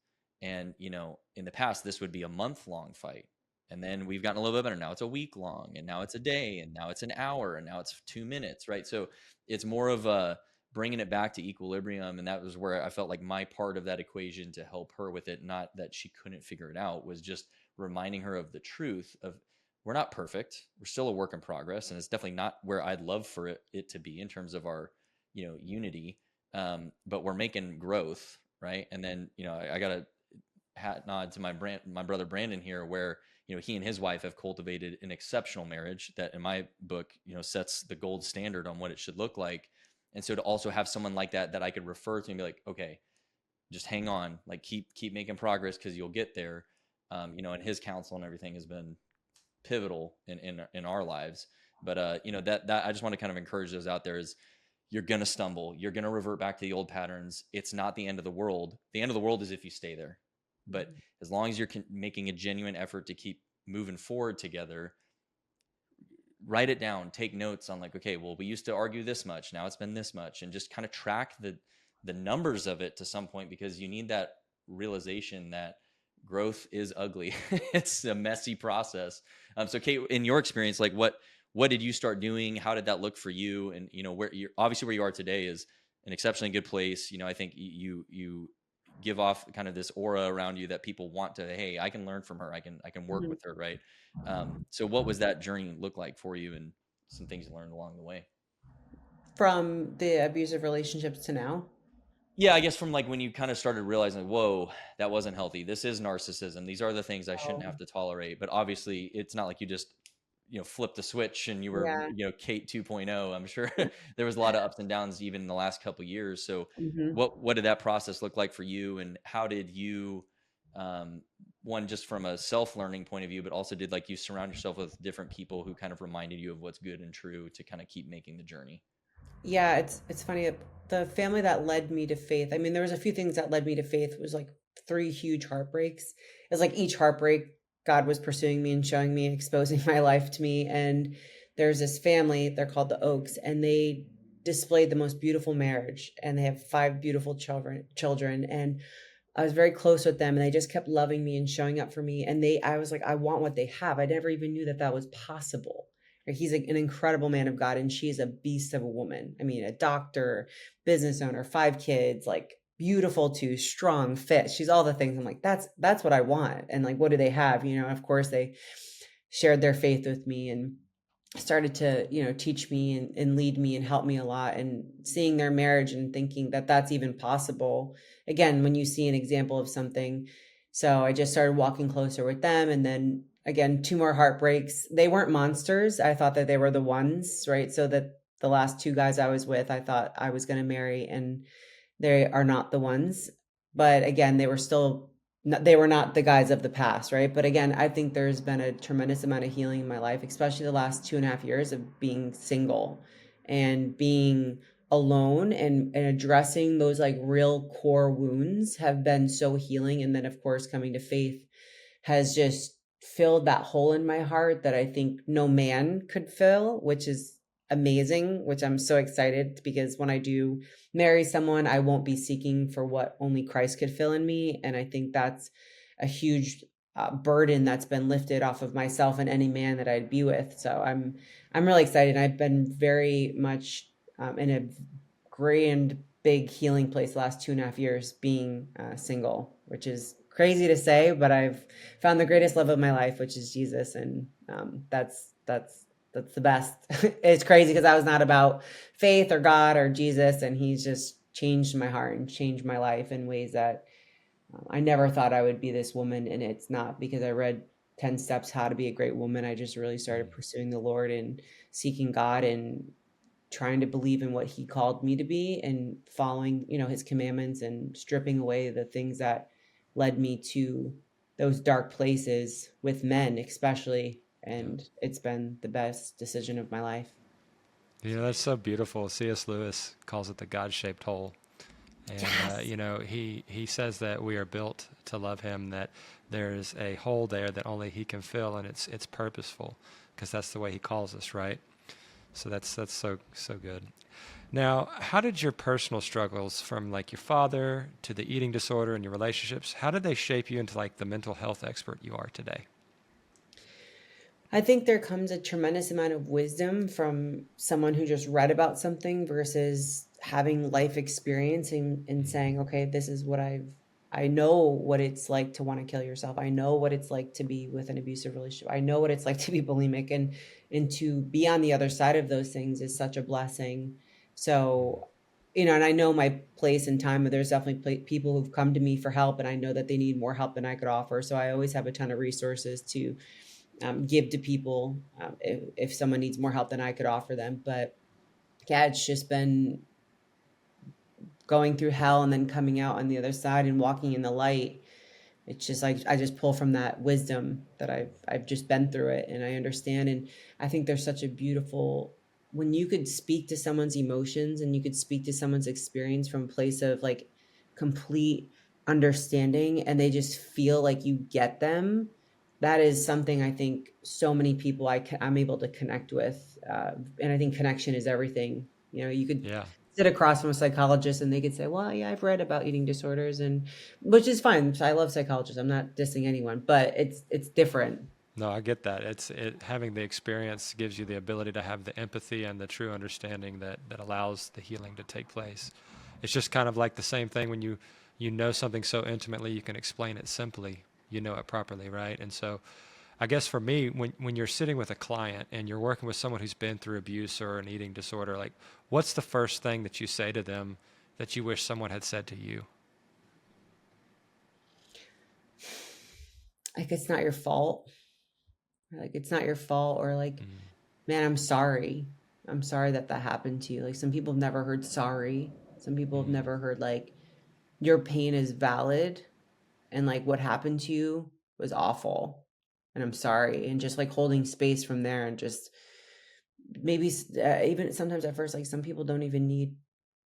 and in the past this would be a month-long fight. And then we've gotten a little bit better. Now it's a week long, and now it's a day, and now it's an hour, and now it's 2 minutes, right? So it's more of a bringing it back to equilibrium. And that was where I felt like my part of that equation to help her with it, not that she couldn't figure it out, was just reminding her of the truth of, we're not perfect. We're still a work in progress. And it's definitely not where I'd love for it to be in terms of our, unity. But we're making growth, right? And then, I got a hat nod to my brother Brandon here, where he and his wife have cultivated an exceptional marriage that, in my book, sets the gold standard on what it should look like. And so to also have someone like that I could refer to and be like, okay, just hang on, like keep making progress, because you'll get there. And his counsel and everything has been pivotal in our lives. But that I just want to kind of encourage those out there is, you're going to stumble. You're going to revert back to the old patterns. It's not the end of the world. The end of the world is if you stay there. But as long as you're making a genuine effort to keep moving forward together, write it down, take notes on like, okay, well, we used to argue this much, now it's been this much, and just kind of track the numbers of it to some point, because you need that realization that growth is ugly. It's a messy process. So Kate, in your experience, like what did you start doing? How did that look for you? And where you're obviously where you are today is an exceptionally good place. I think you give off kind of this aura around you that people want to, hey, I can learn from her. I can work Mhm. with her. Right. So what was that journey look like for you, and some things you learned along the way? From the abusive relationships to now. Yeah, I guess from like when you kind of started realizing, whoa, that wasn't healthy. This is narcissism. These are the things I shouldn't have Oh, to tolerate. But obviously, it's not like you just, flipped the switch and you were, yeah. Kate 2.0. I'm sure there was a lot of ups and downs even in the last couple of years. So, Hmm. what did that process look like for you, and how did you, um, one just from a self learning point of view, but also did like you surround yourself with different people who kind of reminded you of what's good and true to kind of keep making the journey? Yeah, it's funny. The family that led me to faith. I mean, there was a few things that led me to faith. It was like three huge heartbreaks. It was like each heartbreak, God was pursuing me and showing me and exposing my life to me. And there's this family, they're called the Oaks, and they displayed the most beautiful marriage, and they have five beautiful children. And I was very close with them, and they just kept loving me and showing up for me. And I was like, I want what they have. I never even knew that that was possible. Like, he's an incredible man of God, and she's a beast of a woman. I mean, a doctor, business owner, five kids, like beautiful too, strong, fit. She's all the things. I'm like, that's what I want. And like, what do they have? Of course they shared their faith with me and started to teach me and lead me and help me a lot, and seeing their marriage and thinking that that's even possible again when you see an example of something. So I just started walking closer with them, and then again, two more heartbreaks. They weren't monsters. I thought that they were the ones, right? So that the last two guys I was with, I thought I was going to marry, and they are not the ones. But again, they were not the guys of the past, right? But again, I think there's been a tremendous amount of healing in my life, especially the last 2.5 years of being single and being alone, and addressing those like real core wounds have been so healing. And then of course coming to faith has just filled that hole in my heart that I think no man could fill, which is amazing, which I'm so excited, because when I do marry someone, I won't be seeking for what only Christ could fill in me. And I think that's a huge burden that's been lifted off of myself and any man that I'd be with. So I'm really excited. I've been very much in a grand big healing place the last 2.5 years being single, which is crazy to say, but I've found the greatest love of my life, which is Jesus, and that's the best. It's crazy because I was not about faith or God or Jesus, and He's just changed my heart and changed my life in ways that I never thought I would be this woman. And it's not because I read 10 steps how to be a great woman. I just really started pursuing the Lord and seeking God and trying to believe in what he called me to be, and following, his commandments, and stripping away the things that led me to those dark places with men, especially. Yeah. And it's been the best decision of my life. That's so beautiful. C.S. Lewis calls it the God-shaped hole. And Yes. he says that we are built to love him, that there's a hole there that only he can fill, and it's purposeful, because that's the way he calls us, right? So that's so good. Now, how did your personal struggles, from like your father to the eating disorder and your relationships, how did they shape you into like the mental health expert you are today? I think there comes a tremendous amount of wisdom from someone who just read about something versus having life experience, and saying, okay, this is what I know what it's like to want to kill yourself. I know what it's like to be with an abusive relationship. I know what it's like to be bulimic, and to be on the other side of those things is such a blessing. So, and I know my place and time, but there's definitely people who've come to me for help, and I know that they need more help than I could offer. So I always have a ton of resources to give to people, if someone needs more help than I could offer them. But yeah, it's just been going through hell and then coming out on the other side and walking in the light. It's just like I just pull from that wisdom that I've just been through it, and I understand. And I think there's such a beautiful, when you could speak to someone's emotions and you could speak to someone's experience from a place of like complete understanding, and they just feel like you get them. that is something I think so many people I'm able to connect with. And I think connection is everything. You know, you could Yeah. sit across from a psychologist and they could say, well, yeah, I've read about eating disorders, and which is fine. I love psychologists. I'm not dissing anyone, but it's different. No, I get that. Having the experience gives you the ability to have the empathy and the true understanding that allows the healing to take place. It's just kind of like the same thing when you know something so intimately you can explain it simply. You know it properly, right? And so I guess for me, when you're sitting with a client and you're working with someone who's been through abuse or an eating disorder, like what's the first thing that you say to them that you wish someone had said to you? Like, it's not your fault. Like, it's not your fault, or like, Mm, man, I'm sorry. I'm sorry that that happened to you. Like, some people have never heard sorry. Some people have mm, never heard like your pain is valid, and like what happened to you was awful, and I'm sorry. And just like holding space from there, and just maybe even sometimes at first, like some people don't even need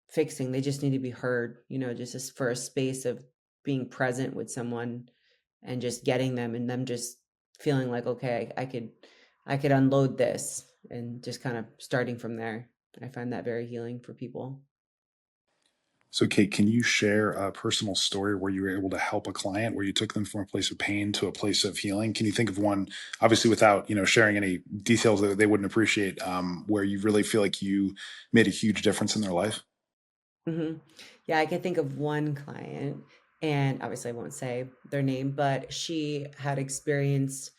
fixing. They just need to be heard, you know, just for a space of being present with someone and just getting them, and them just feeling like, okay, I could unload this, and just kind of starting from there. I find that very healing for people. So, Kate, can you share a personal story where you were able to help a client, where you took them from a place of pain to a place of healing? Can you think of one, obviously without sharing any details that they wouldn't appreciate, where you really feel like you made a huge difference in their life? Hmm. Yeah, I can think of one client, and obviously I won't say their name, but she had experienced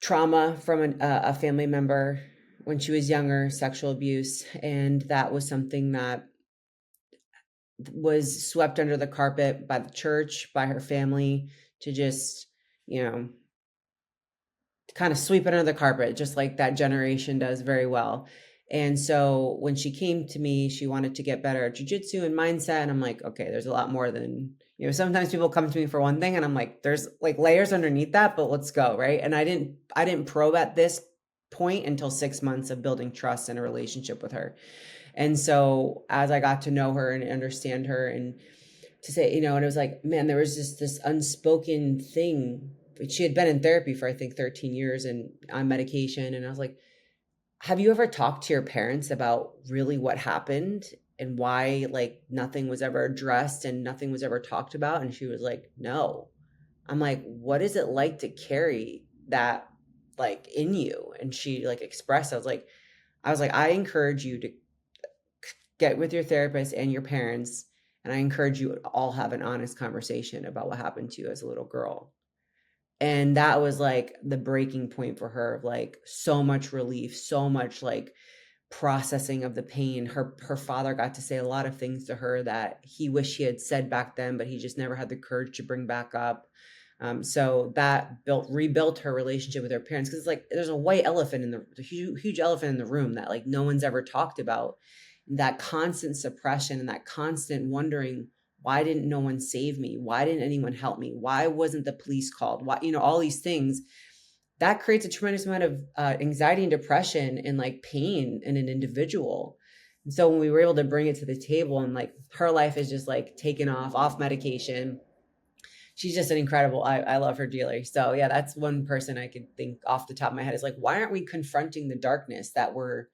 trauma from a family member when she was younger, sexual abuse, and that was something that was swept under the carpet by the church, by her family, to just, you know, kind of sweep it under the carpet, just like that generation does very well. And so when she came to me, she wanted to get better at jujitsu and mindset. And I'm like, okay, there's a lot more than, you know, sometimes people come to me for one thing and I'm like, there's like layers underneath that, but let's go. Right. And I didn't probe at this point until 6 months of building trust and a relationship with her. And so as I got to know her and understand her, and to say, you know, and it was like, man, there was just this unspoken thing. She had been in therapy for, I think, 13 years and on medication. And I was like, have you ever talked to your parents about really what happened and why like nothing was ever addressed and nothing was ever talked about? And she was like, no. I'm like, what is it like to carry that like in you? And she like expressed, I was like, I encourage you to get with your therapist and your parents, and I encourage you to all have an honest conversation about what happened to you as a little girl. And that was like the breaking point for her, of like so much relief, so much like processing of the pain. Her father got to say a lot of things to her that he wished he had said back then, but he just never had the courage to bring back up. So that rebuilt her relationship with her parents, because it's like there's a white elephant in the huge, huge elephant in the room that like no one's ever talked about. That constant suppression and that constant wondering, why didn't no one save me? Why didn't anyone help me? Why wasn't the police called? Why, you know, all these things that creates a tremendous amount of anxiety and depression and like pain in an individual. And so when we were able to bring it to the table, and like her life is just like taken off medication, she's just an incredible, I love her dearly. So yeah, that's one person I could think off the top of my head, is like, why aren't we confronting the darkness that we're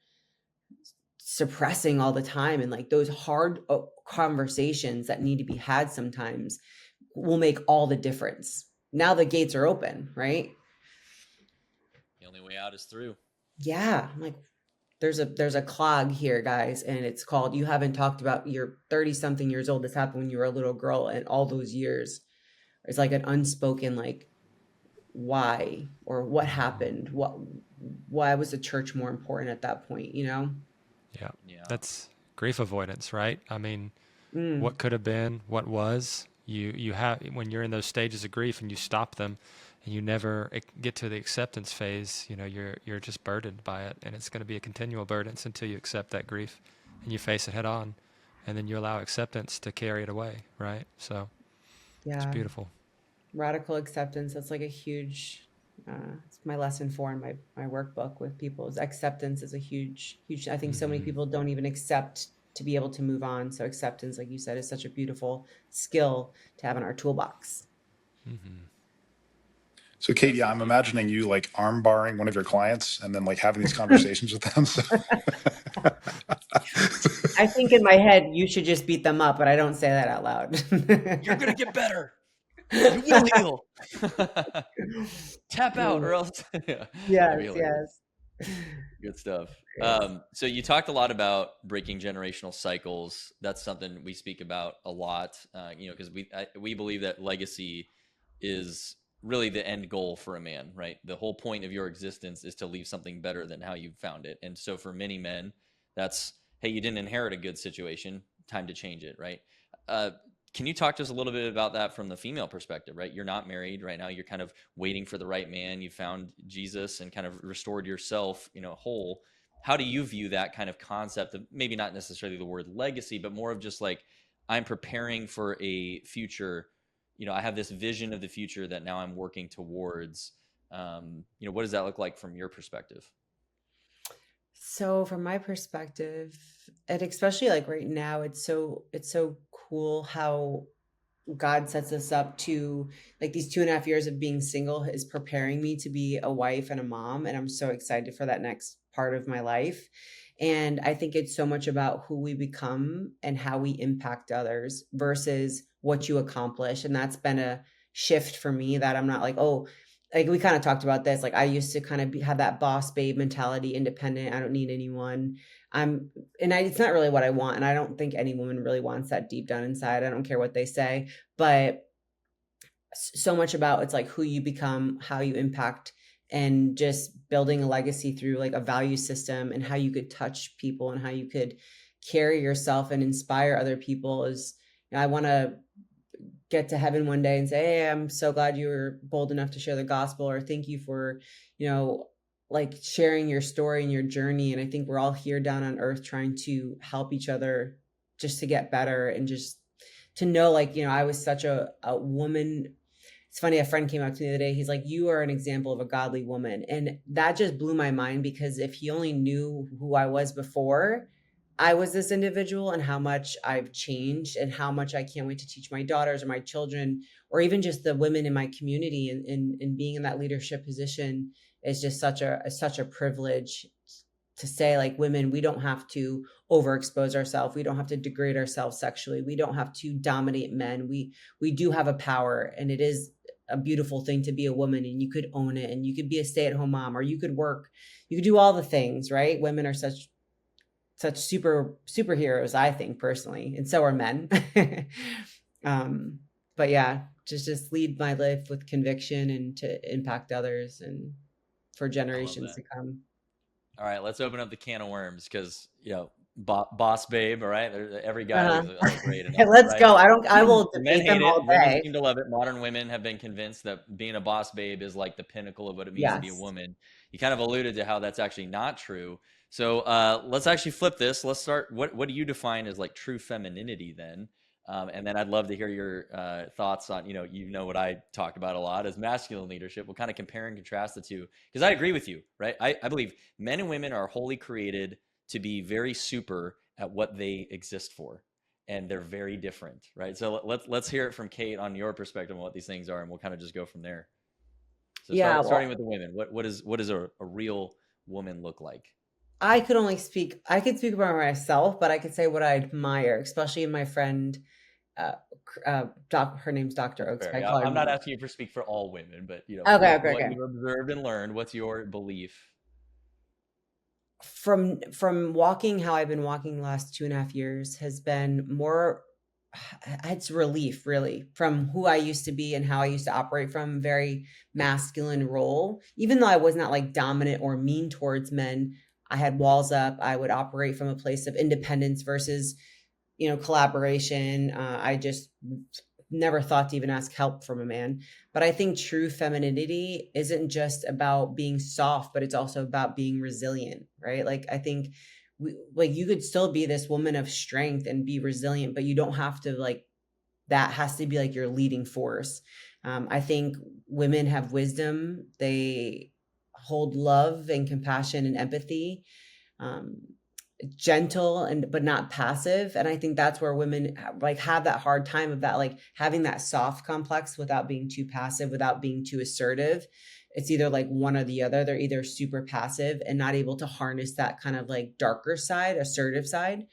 suppressing all the time? And like those hard conversations that need to be had sometimes will make all the difference. Now the gates are open, right? The only way out is through. Yeah, I'm like, there's a clog here, guys, and it's called, you haven't talked about your 30 something years old. This happened when you were a little girl, and all those years it's like an unspoken like, why, or what happened, why was the church more important at that point, you know? yeah. Yeah. That's grief avoidance, right? I mean, Mm, what could have been, what was. You have when you're in those stages of grief and you stop them, and you never get to the acceptance phase. You know, you're just burdened by it, and it's going to be a continual burden until you accept that grief, and you face it head on, and then you allow acceptance to carry it away, right? So it's yeah, beautiful. radical acceptance, that's like a huge it's my lesson four in my workbook with people, is acceptance is a huge, huge. I think so many Hmm. people don't even accept to be able to move on. So acceptance, like you said, is such a beautiful skill to have in our toolbox. Hmm. So Kate, yeah, I'm imagining you like arm barring one of your clients and then like having these conversations with them. So I think in my head, you should just beat them up, but I don't say that out You're gonna loud. get better. You will heal. Tap out, or else. Yeah, that'd be Yes, hilarious. yes. Good stuff. Yes. So you talked a lot about breaking generational cycles. That's something we speak about a lot. Because we believe that legacy is really the end goal for a man, right? The whole point of your existence is to leave something better than how you found it. And so for many men, that's, hey, you didn't inherit a good situation, time to change it, right? Uh, can you talk to us a little bit about that from the female perspective, right? You're not married right now. You're kind of waiting for the right man. You found Jesus and kind of restored yourself, whole. How do you view that kind of concept of maybe not necessarily the word legacy, but more of just like, I'm preparing for a future, I have this vision of the future that now I'm working towards. What does that look like from your perspective? So from my perspective, and especially like right now, it's so cool how God sets us up to like these 2.5 years of being single is preparing me to be a wife and a mom. And I'm so excited for that next part of my life. And I think it's so much about who we become and how we impact others versus what you accomplish. And that's been a shift for me that I'm not like, oh, like we kind of talked about this. Like I used to kind of have that boss babe mentality, independent. I don't need anyone. It's not really what I want. And I don't think any woman really wants that deep down inside. I don't care what they say, but so much about it's like who you become, how you impact, and just building a legacy through like a value system and how you could touch people and how you could carry yourself and inspire other people is, I want to get to heaven one day and say, hey, I'm so glad you were bold enough to share the gospel, or thank you for, you know, like sharing your story and your journey. And I think we're all here down on earth trying to help each other just to get better and just to know, like, I was such a woman. It's funny, a friend came up to me the other day. He's like, you are an example of a godly woman. And that just blew my mind, because if he only knew who I was before I was this individual and how much I've changed and how much I can't wait to teach my daughters or my children, or even just the women in my community, and being in that leadership position is just such a privilege to say, like, women, we don't have to overexpose ourselves. We don't have to degrade ourselves sexually. We don't have to dominate men. We do have a power, and it is a beautiful thing to be a woman, and you could own it, and you could be a stay-at-home mom, or you could work, you could do all the things, right? Women are such superheroes, I think, personally, and so are men. But yeah, just lead my life with conviction and to impact others and for I love generations that. to come. All right, let's open up the can of worms because boss babe. All right, every guy Uh-huh. always oh great enough, Let's right? go. I will Men debate hate them it. all Women day. seem to love it. Modern women have been convinced that being a boss babe is like the pinnacle of what it means to be a Yes. woman. You kind of alluded to how that's actually not true. So let's actually flip this. Let's start. What do you define as like true femininity then? And then I'd love to hear your thoughts on, what I talk about a lot as masculine leadership. We'll kind of compare and contrast the two because I agree with you, right? I believe men and women are wholly created to be very super at what they exist for, and they're very different, right? So let's hear it from Kate on your perspective on what these things are, and we'll kind of just go from there. So Yeah. starting Well, with the women, what does a real woman look like? I could speak about myself, but I could say what I admire, especially in my friend, uh, her name's Dr. That's Oaks, fair. but I Yeah, call her I'm not Mom. asking you for speak for all women, but Okay, okay, what okay. you've observed and learned. What's your belief? From walking how I've been walking the last 2.5 years has been more, it's relief really from who I used to be and how I used to operate from very masculine role. Even though I was not like dominant or mean towards men, I had walls up. I would operate from a place of independence versus, collaboration. I just never thought to even ask help from a man. But I think true femininity isn't just about being soft, but it's also about being resilient, right? Like I think like you could still be this woman of strength and be resilient, but you don't have to like that has to be like your leading force. I think women have wisdom. They hold love and compassion and empathy. Um, gentle and but not passive. And I think that's where women like have that hard time of that, like having that soft complex without being too passive, without being too assertive. It's either like one or the other. They're either super passive and not able to harness that kind of like darker side, assertive side.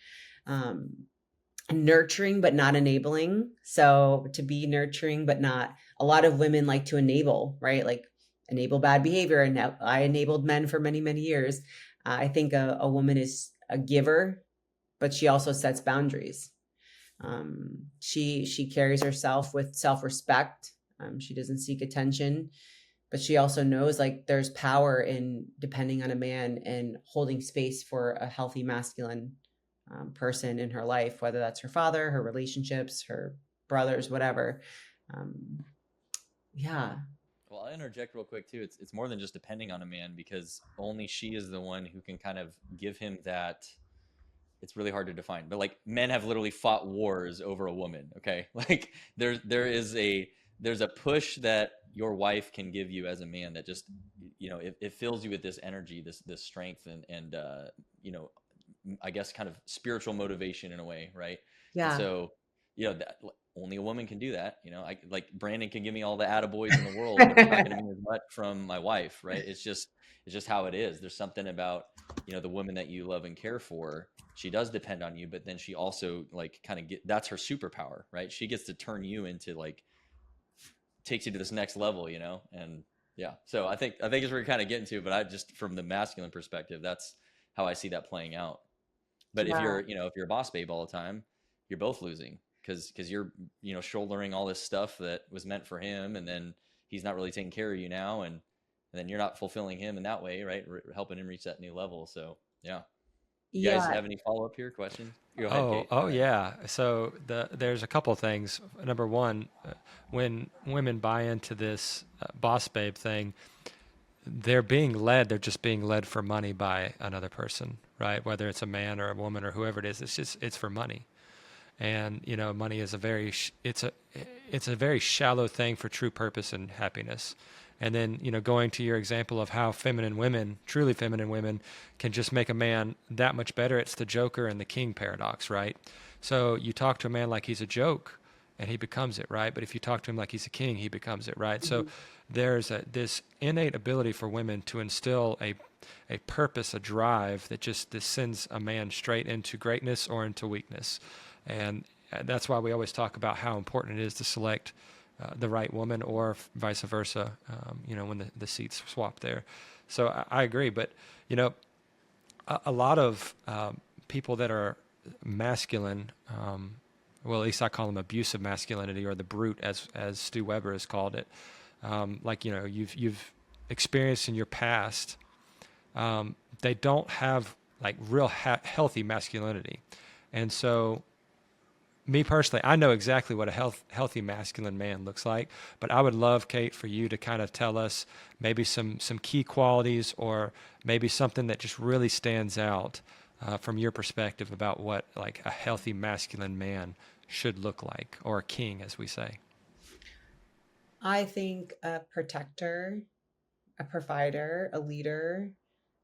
Nurturing but not enabling. So to be nurturing but not, a lot of women like to enable, right? Like enable bad behavior. And I enabled men for many, many years. I think a woman is a giver, but she also sets boundaries. She carries herself with self-respect. She doesn't seek attention, but she also knows like there's power in depending on a man and holding space for a healthy masculine person in her life, whether that's her father, her relationships, her brothers, whatever. Yeah. Well, I'll interject real quick too. It's more than just depending on a man, because only she is the one who can kind of give him that. It's really hard to define, but like men have literally fought wars over a woman. Okay, like there's a push that your wife can give you as a man that just, it fills you with this energy, this strength, and I guess kind of spiritual motivation in a way, right? And Yeah. so, that only a woman can do that. Like Brandon can give me all the attaboys in the world, but it's not going to mean as much from my wife, right? It's just how it is. There's something about, the woman that you love and care for. She does depend on you, but then she also like kind of that's her superpower, right? She gets to turn you into like, takes you to this next level, and yeah. So I think is where you're kind of getting to, but I just, from the masculine perspective, that's how I see that playing out. But if Yeah. you're a boss babe all the time, you're both losing because you're, shouldering all this stuff that was meant for him, and then he's not really taking care of you now, and then you're not fulfilling him in that way, right? Helping him reach that new level. So yeah. You guys Yeah. have any follow up here? Questions? Go ahead, Oh, Kate. Go oh ahead. yeah. So there's a couple of things. Number one, when women buy into this boss babe thing, they're being led. They're just being led for money by another person, right? Whether it's a man or a woman or whoever it is, it's for money. And money is it's a very shallow thing for true purpose and happiness. And then going to your example of how feminine women, truly feminine women, can just make a man that much better. It's the Joker and the King paradox, right? So you talk to a man like he's a joke and he becomes it, right? But if you talk to him like he's a king, he becomes it, right? So Mhm. there's this innate ability for women to instill a purpose, a drive that just this sends a man straight into greatness or into weakness. And that's why we always talk about how important it is to select the right woman, or vice versa, when the seats swap there. So I agree. But, a lot of people that are masculine, well, at least I call them abusive masculinity, or the brute, as Stu Weber has called it. Like, you've experienced in your past, they don't have like real healthy masculinity. And so, me personally, I know exactly what a healthy masculine man looks like, but I would love, Kate, for you to kind of tell us maybe some key qualities, or maybe something that just really stands out from your perspective about what like a healthy masculine man should look like, or a king, as we say. I think a protector, a provider, a leader,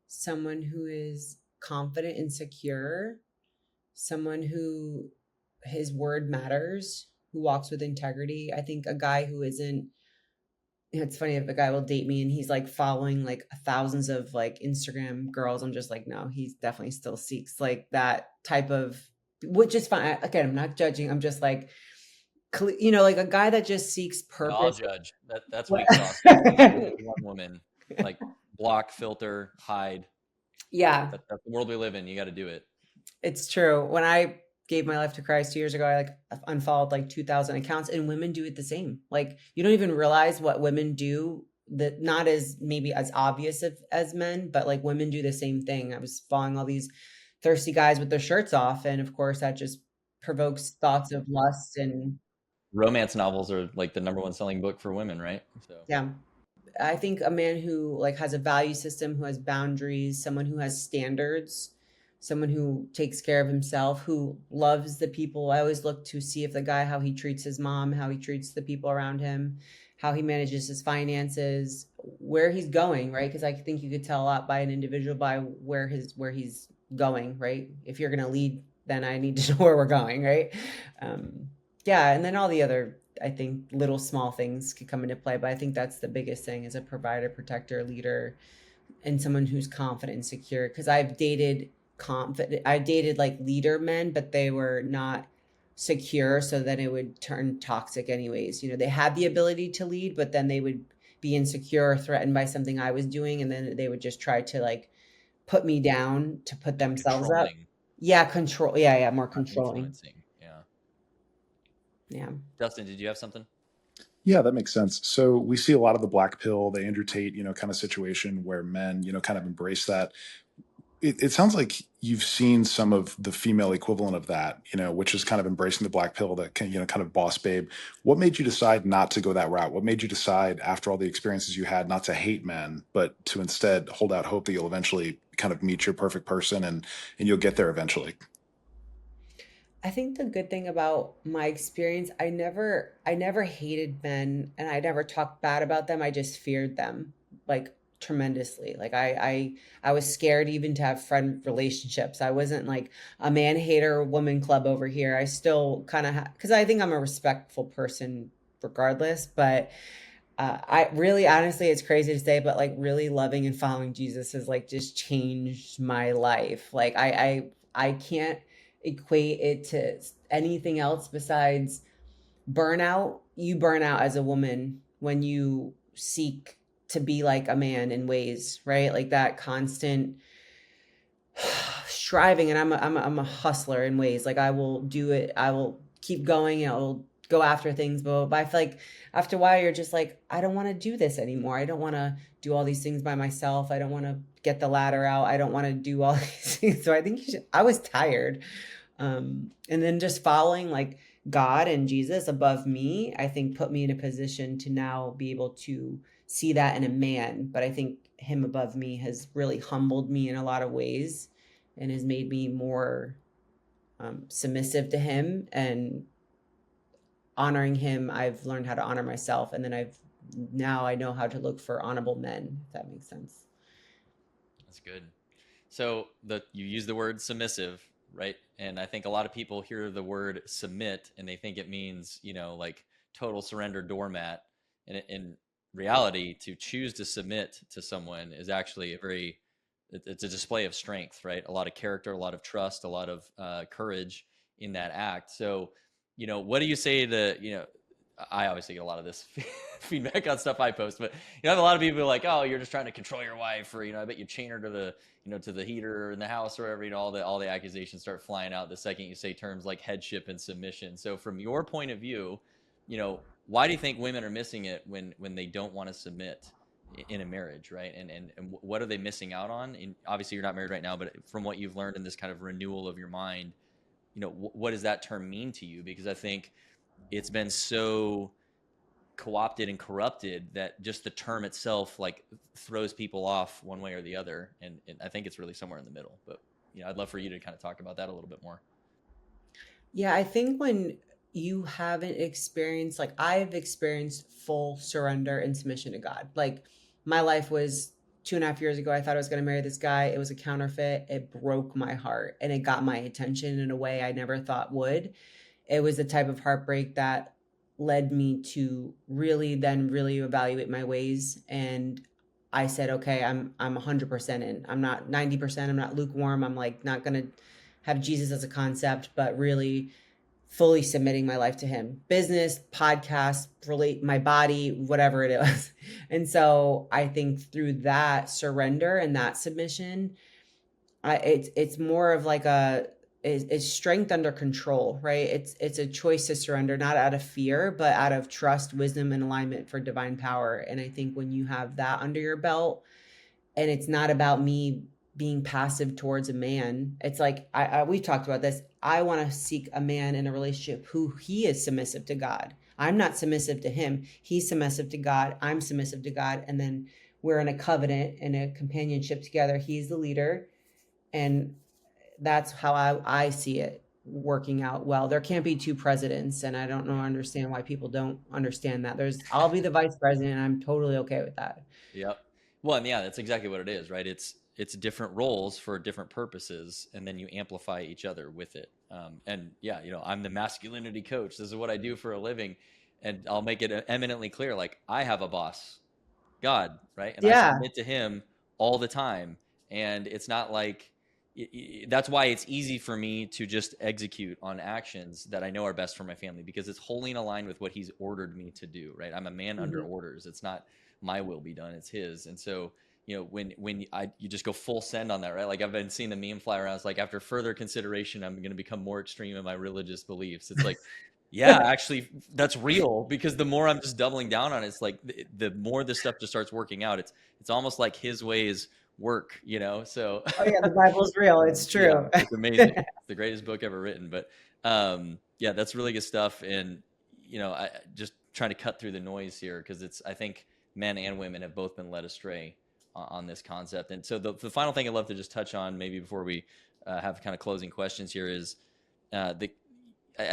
someone who is confident and secure, someone who his word matters, who walks with integrity. I think a guy who isn't, it's funny if a guy will date me and he's like following like thousands of like Instagram girls, I'm just like, no, he's definitely still seeks like that type of, which is fine. Again, I'm not judging. I'm just like, like a guy that just seeks No, I'll purpose. judge. That's What- weak sauce. There's one woman, like, block, filter, hide. yeah, That's the world we live in. You got to do it. it's true. When I gave my life to Christ 2 years ago, I like unfollowed like 2,000 accounts, and women do it the same. Like you don't even realize what women do, that not as maybe as obvious as men, but like women do the same thing. I was following all these thirsty guys with their shirts off, and of course that just provokes thoughts of lust and Romance novels are like the number one selling book for women, right? So yeah. I think a man who like has a value system, who has boundaries, someone who has standards, someone who takes care of himself, who loves the people. I always look to see if the guy, how he treats his mom, how he treats the people around him, how he manages his finances, where he's going, right? Because I think you could tell a lot by an individual by where he's going, right? If you're going to lead, then I need to know where we're going, right? Yeah, and then all the other, I think, little small things could come into play, but I think that's the biggest thing, is a provider, protector, leader, and someone who's confident and secure. Because I dated like leader men, but they were not secure, so then it would turn toxic anyways. You know, they had the ability to lead, but then they would be insecure or threatened by something I was doing, and then they would just try to like put me down to put Like themselves up. controlling, Yeah, control. Yeah, yeah, more not controlling. influencing. Yeah. Yeah. Justin, did you have something? Yeah, that makes sense. So we see a lot of the black pill, the Andrew Tate, kind of situation where men, kind of embrace that. It sounds like you've seen some of the female equivalent of that, which is kind of embracing the black pill, that can, kind of boss babe. What made you decide not to go that route? What made you decide, after all the experiences you had, not to hate men, but to instead hold out hope that you'll eventually kind of meet your perfect person, and you'll get there eventually? I think the good thing about my experience, I never hated men, and I never talked bad about them. I just feared them like tremendously. Like I was scared even to have friend relationships. I wasn't like a man hater woman club over here. I still kind of because I think I'm a respectful person regardless, but I really, honestly, it's crazy to say, but like really loving and following Jesus has like just changed my life. Like I can't equate it to anything else besides burnout. You burn out as a woman when you seek to be like a man in ways, right? Like that constant striving. And I'm a hustler in ways. Like I will do it. I will keep going. I will go after things. But I feel like after a while, you're just like, I don't want to do this anymore. I don't want to do all these things by myself. I don't want to get the ladder out. I don't want to do all these things. So I think I was tired. And then just following like God and Jesus above me, I think put me in a position to now be able to see that in a man. But I think him above me has really humbled me in a lot of ways and has made me more submissive to him, and honoring him. I've learned how to honor myself, and then now I know how to look for honorable men, if that makes sense. That's good. So you use the word submissive, right? And I think a lot of people hear the word submit and they think it means, like total surrender doormat. And in reality, to choose to submit to someone is actually it's a display of strength, right? A lot of character, a lot of trust, a lot of courage in that act. So, what do you say to, I obviously get a lot of this feedback on stuff I post, but I have a lot of people like, oh, you're just trying to control your wife, or I bet you chain her to the to the heater in the house or whatever. All the accusations start flying out the second you say terms like headship and submission. So from your point of view, why do you think women are missing it when they don't want to submit in a marriage, right? And what are they missing out on? And obviously you're not married right now, but from what you've learned in this kind of renewal of your mind, what does that term mean to you? Because I think it's been so co-opted and corrupted that just the term itself like throws people off one way or the other, and I think it's really somewhere in the middle. But I'd love for you to kind of talk about that a little bit more. Yeah, I think when you haven't experienced, like I've experienced full surrender and submission to God. Like my life was 2.5 years ago. I thought I was going to marry this guy. It was a counterfeit. It broke my heart and it got my attention in a way I never thought would. It was the type of heartbreak that led me to really evaluate my ways. And I said, okay, I'm 100% in. I'm not 90%. I'm not lukewarm. I'm like not going to have Jesus as a concept, but really fully submitting my life to him. Business, podcast, relate my body, whatever it is. And so I think through that surrender and that submission, it's more of like it's strength under control, right? It's a choice to surrender, not out of fear, but out of trust, wisdom, and alignment for divine power. And I think when you have that under your belt, and it's not about me being passive towards a man. It's like we've talked about this. I want to seek a man in a relationship who he is submissive to God. I'm not submissive to him. He's submissive to God. I'm submissive to God. And then we're in a covenant and a companionship together. He's the leader. And that's how I see it working out well. There can't be two presidents. And I don't know, understand why people don't understand that. I'll be the vice president. And I'm totally okay with that. Yep. Well, and yeah, that's exactly what it is, right? it's different roles for different purposes, and then you amplify each other with it. And yeah, I'm the masculinity coach. This is what I do for a living, and I'll make it eminently clear. Like, I have a boss, God, right? And I Yeah. submit to him all the time. And it's not like, that's why it's easy for me to just execute on actions that I know are best for my family, because it's wholly in aligned with what he's ordered me to do, right? I'm a man under orders. It's not my will be done, it's his. And so, when you just go full send on that, right? Like, I've been seeing the meme fly around. It's like, after further consideration, I'm going to become more extreme in my religious beliefs. It's like, yeah, actually, that's real, because the more I'm just doubling down on it, it's like the more this stuff just starts working out. It's almost like his ways work, So Oh yeah, the Bible's real. It's yeah, true. it's amazing. It's the greatest book ever written. But yeah, that's really good stuff. And I just trying to cut through the noise here, because I think men and women have both been led astray on this concept. And so the final thing I'd love to just touch on, maybe before we have kind of closing questions here, is I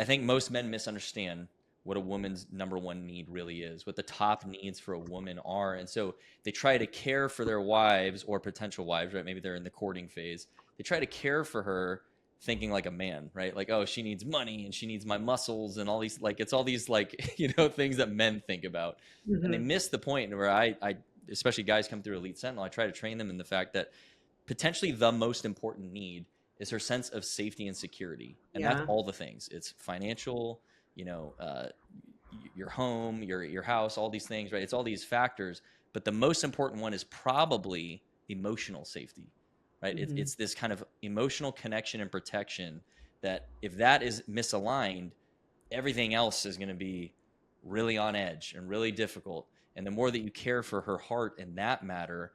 think most men misunderstand what a woman's number one need really is, what the top needs for a woman are. And so they try to care for their wives or potential wives, right? Maybe they're in the courting phase. They try to care for her thinking like a man, right? Like, oh, she needs money and she needs my muscles and all these, like, it's all these, like, things that men think about. And they miss the point where I especially guys come through Elite Sentinel, I try to train them in the fact that potentially the most important need is her sense of safety and security. And that's all the things. It's financial, your home, your house, all these things, right? It's all these factors. But the most important one is probably emotional safety, right? It's this kind of emotional connection and protection that if that is misaligned, everything else is going to be really on edge and really difficult. And the more that you care for her heart in that matter,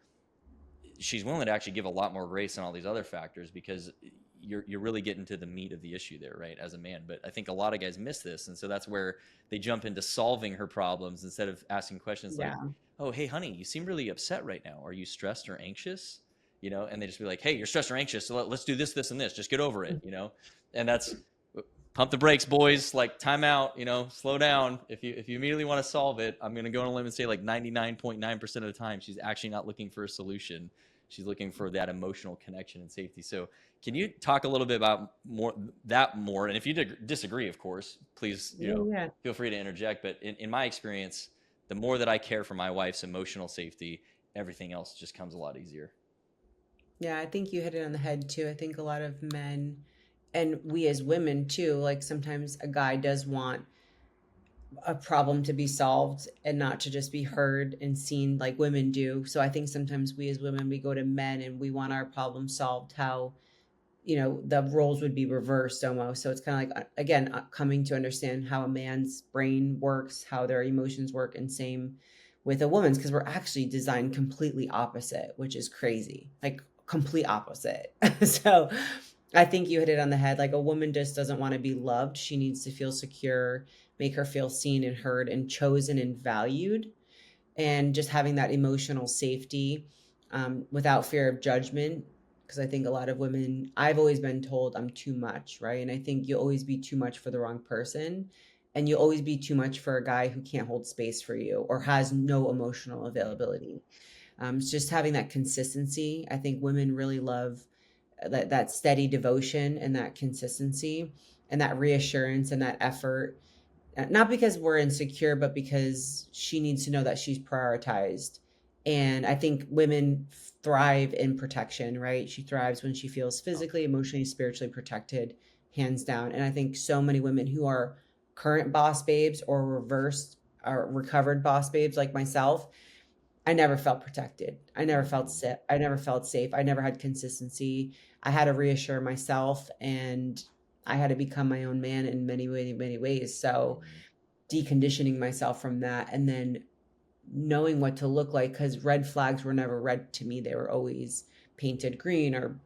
she's willing to actually give a lot more grace than all these other factors, because you're really getting to the meat of the issue there, right, as a man. But I think a lot of guys miss this, and so that's where they jump into solving her problems instead of asking questions like, oh, hey honey, you seem really upset right now, are you stressed or anxious? And they just be like, hey, you're stressed or anxious, so let's do this and this, just get over it. And that's pump the brakes, boys, like, time out, slow down. If you immediately want to solve it, I'm going to go on a limb and say, like, 99.9% of the time she's actually not looking for a solution. She's looking for that emotional connection and safety. So can you talk a little bit about more? And if you disagree, of course, please, feel free to interject. But in my experience, the more that I care for my wife's emotional safety, everything else just comes a lot easier. Yeah, I think you hit it on the head too. I think a lot of men, and we as women too, like, sometimes a guy does want a problem to be solved and not to just be heard and seen like women do. So I think sometimes we as women, we go to men and we want our problem solved, how, the roles would be reversed almost. So it's kind of like, again, coming to understand how a man's brain works, how their emotions work, and same with a woman's, because we're actually designed completely opposite, which is crazy, like complete opposite. So I think you hit it on the head. Like, a woman just doesn't want to be loved. She needs to feel secure, make her feel seen and heard and chosen and valued. And just having that emotional safety, without fear of judgment. Because I think a lot of women, I've always been told I'm too much, right? And I think you'll always be too much for the wrong person. And you'll always be too much for a guy who can't hold space for you or has no emotional availability. It's just having that consistency. I think women really love that steady devotion and that consistency and that reassurance and that effort, not because we're insecure, but because she needs to know that she's prioritized. And I think women thrive in protection, right? She thrives when she feels physically, emotionally, spiritually protected, hands down. And I think so many women who are current boss babes or reversed or recovered boss babes like myself, I never felt protected. I never felt safe. I never felt safe. I never had consistency. I had to reassure myself, and I had to become my own man in many, many, many ways. So deconditioning myself from that, and then knowing what to look like, because red flags were never red to me. They were always painted green or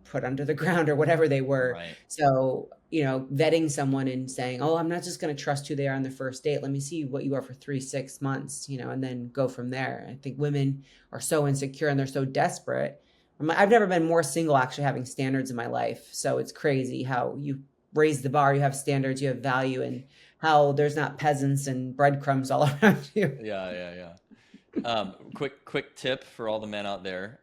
put under the ground or whatever they were. Right. So, vetting someone and saying, oh, I'm not just going to trust who they are on the first date. Let me see what you are for 3-6 months, and then go from there. I think women are so insecure and they're so desperate. I've never been more single actually having standards in my life. So it's crazy how you raise the bar, you have standards, you have value, and how there's not peasants and breadcrumbs all around you. Yeah. Quick tip for all the men out there.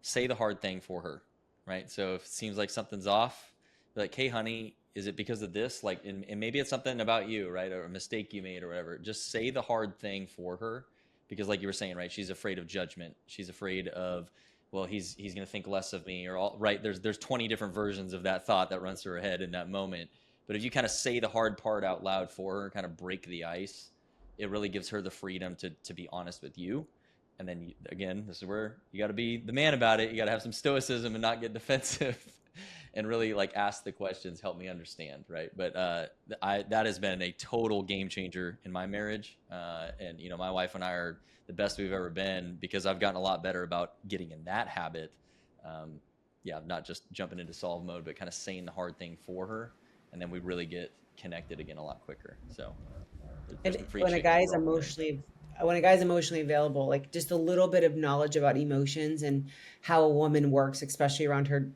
say the hard thing for her, right? So if it seems like something's off, be like, hey, honey, is it because of this? Like, and maybe it's something about you, right? Or a mistake you made or whatever. Just say the hard thing for her. Because like you were saying, right, she's afraid of judgment. She's afraid of, well, he's going to think less of me, or all, right? There's 20 different versions of that thought that runs through her head in that moment. But if you kind of say the hard part out loud for her, kind of break the ice, it really gives her the freedom to be honest with you. And then again, this is where you got to be the man about it. You got to have some stoicism and not get defensive and really like ask the questions, help me understand, right? But that has been a total game changer in my marriage. And you know, my wife and I are the best we've ever been because I've gotten a lot better about getting in that habit. Not just jumping into solve mode, but kind of saying the hard thing for her. And then we really get connected again a lot quicker. So And when a guy is emotionally available, like just a little bit of knowledge about emotions and how a woman works, especially around her.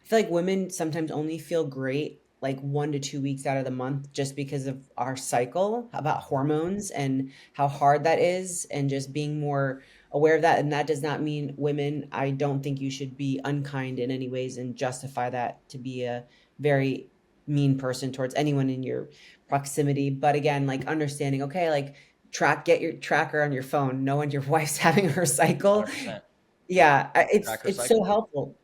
I feel like women sometimes only feel great like 1 to 2 weeks out of the month just because of our cycle about hormones and how hard that is, and just being more aware of that. And that does not mean women, I don't think you should be unkind in any ways and justify that to be a very mean person towards anyone in your proximity. But again, like understanding, okay, like get your tracker on your phone, know when your wife's having her cycle. 100%. Yeah, Track her it's cycle. so helpful.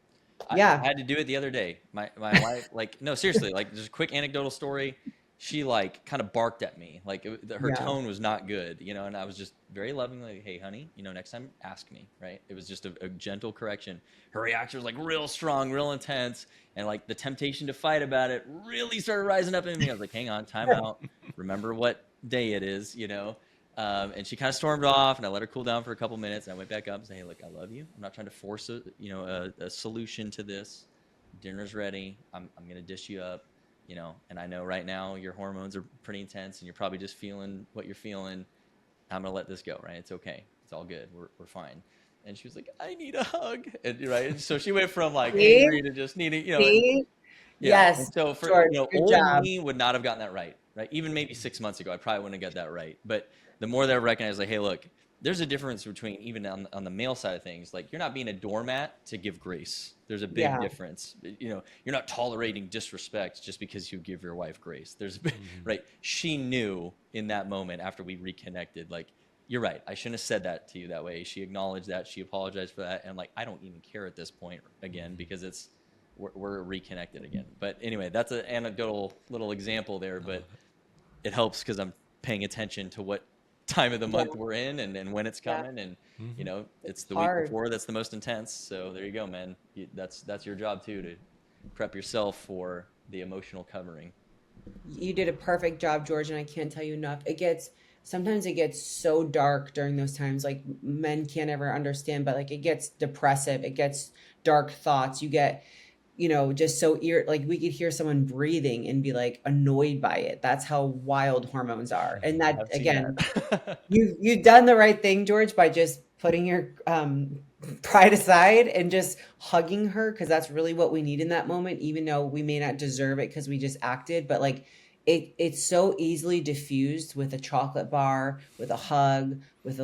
I Yeah. had to do it the other day. My wife, like, no, seriously, like, just a quick anecdotal story. She like kind of barked at me, like her Yeah. tone was not good, you know, and I was just very lovingly like, hey, honey, you know, next time ask me, right? It was just a gentle correction. Her reaction was like real strong, real intense, and like the temptation to fight about it really started rising up in me. I was like, hang on, time out. Remember what day it is, you know? And she kind of stormed off, and I let her cool down for a couple minutes. And I went back up and said, hey, look, I love you. I'm not trying to force a solution to this. Dinner's ready. I'm going to dish you up, you know, and I know right now your hormones are pretty intense and you're probably just feeling what you're feeling. I'm going to let this go, right? It's okay. It's all good. We're fine. And she was like, I need a hug. And, right. And so she went from like See? angry to just needing, you know, See? yeah. Yes, And so for, George, you know, good old job. me would not have gotten that right. Even maybe 6 months ago, I probably wouldn't have got that right. But the more that I recognize, like, hey, look, there's a difference between even on the male side of things. Like, you're not being a doormat to give grace. There's a big Yeah. difference. You know, you're not tolerating disrespect just because you give your wife grace. There's a big, right. She knew in that moment after we reconnected, like, you're right. I shouldn't have said that to you that way. She acknowledged that. She apologized for that. And like, I don't even care at this point again, because we're reconnected again. But anyway, that's an anecdotal little example there, but it helps because I'm paying attention to what time of the month we're in and when it's Yeah. coming. And, you know, it's the hard. week before that's the most intense. So there you go, man. That's your job too, to prep yourself for the emotional covering. You did a perfect job, George, and I can't tell you enough. Sometimes it gets so dark during those times, like men can't ever understand, but like it gets depressive, it gets dark thoughts. You get, you know, just so like we could hear someone breathing and be like annoyed by it. That's how wild hormones are. And that, I've seen again, that. you've done the right thing, George, by just putting your pride aside and just hugging her, because that's really what we need in that moment, even though we may not deserve it because we just acted. But like it's so easily diffused with a chocolate bar, with a hug, with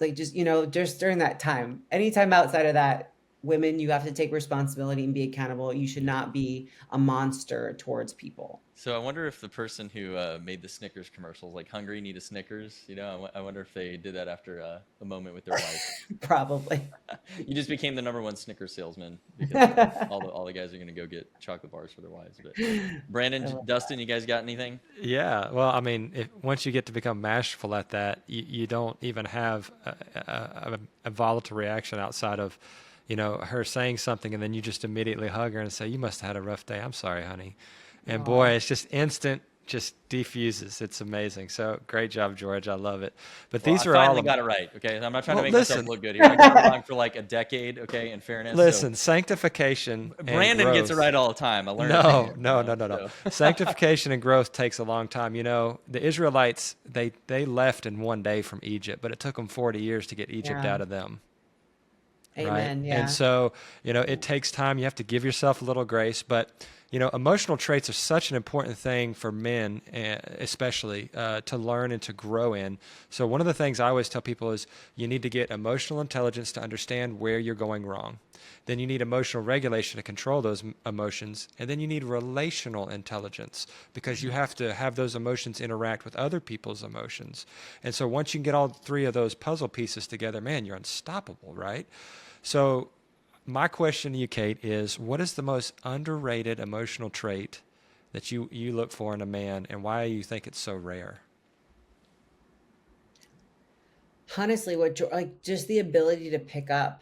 like just, you know, just during that time. Anytime outside of that, women, you have to take responsibility and be accountable. You should not be a monster towards people. So I wonder if the person who made the Snickers commercials, like hungry, need a Snickers, you know, I wonder if they did that after a moment with their wife. Probably. You just became the #1 Snickers salesman because all the guys are going to go get chocolate bars for their wives. But Brandon, Dustin, you guys got anything? Yeah, well, I mean, once you get to become masterful at that, you don't even have a volatile reaction outside of, you know, her saying something and then you just immediately hug her and say, you must have had a rough day. I'm sorry, honey. And boy, it's just instant, just defuses. It's amazing. So great job, George. I love it. But these are I all finally got it right. Okay, I'm not trying to make listen. myself look good here. I got it wrong for like a decade. Okay, in fairness. Listen, sanctification. Brandon and gets it growth. right all the time. I learned. No. Sanctification and growth takes a long time. You know, the Israelites, they left in one day from Egypt, but it took them 40 years to get Egypt out of them. Amen. Right? Yeah. And so, you know, it takes time. You have to give yourself a little grace, but Emotional traits are such an important thing for men, especially to learn and to grow in. So one of the things I always tell people is you need to get emotional intelligence to understand where you're going wrong. Then you need emotional regulation to control those emotions. And then you need relational intelligence because you have to have those emotions interact with other people's emotions. And so once you can get all three of those puzzle pieces together, man, you're unstoppable, right? So my question to you, Kate, is what is the most underrated emotional trait that you look for in a man, and why do you think it's so rare? Honestly, like just the ability to pick up,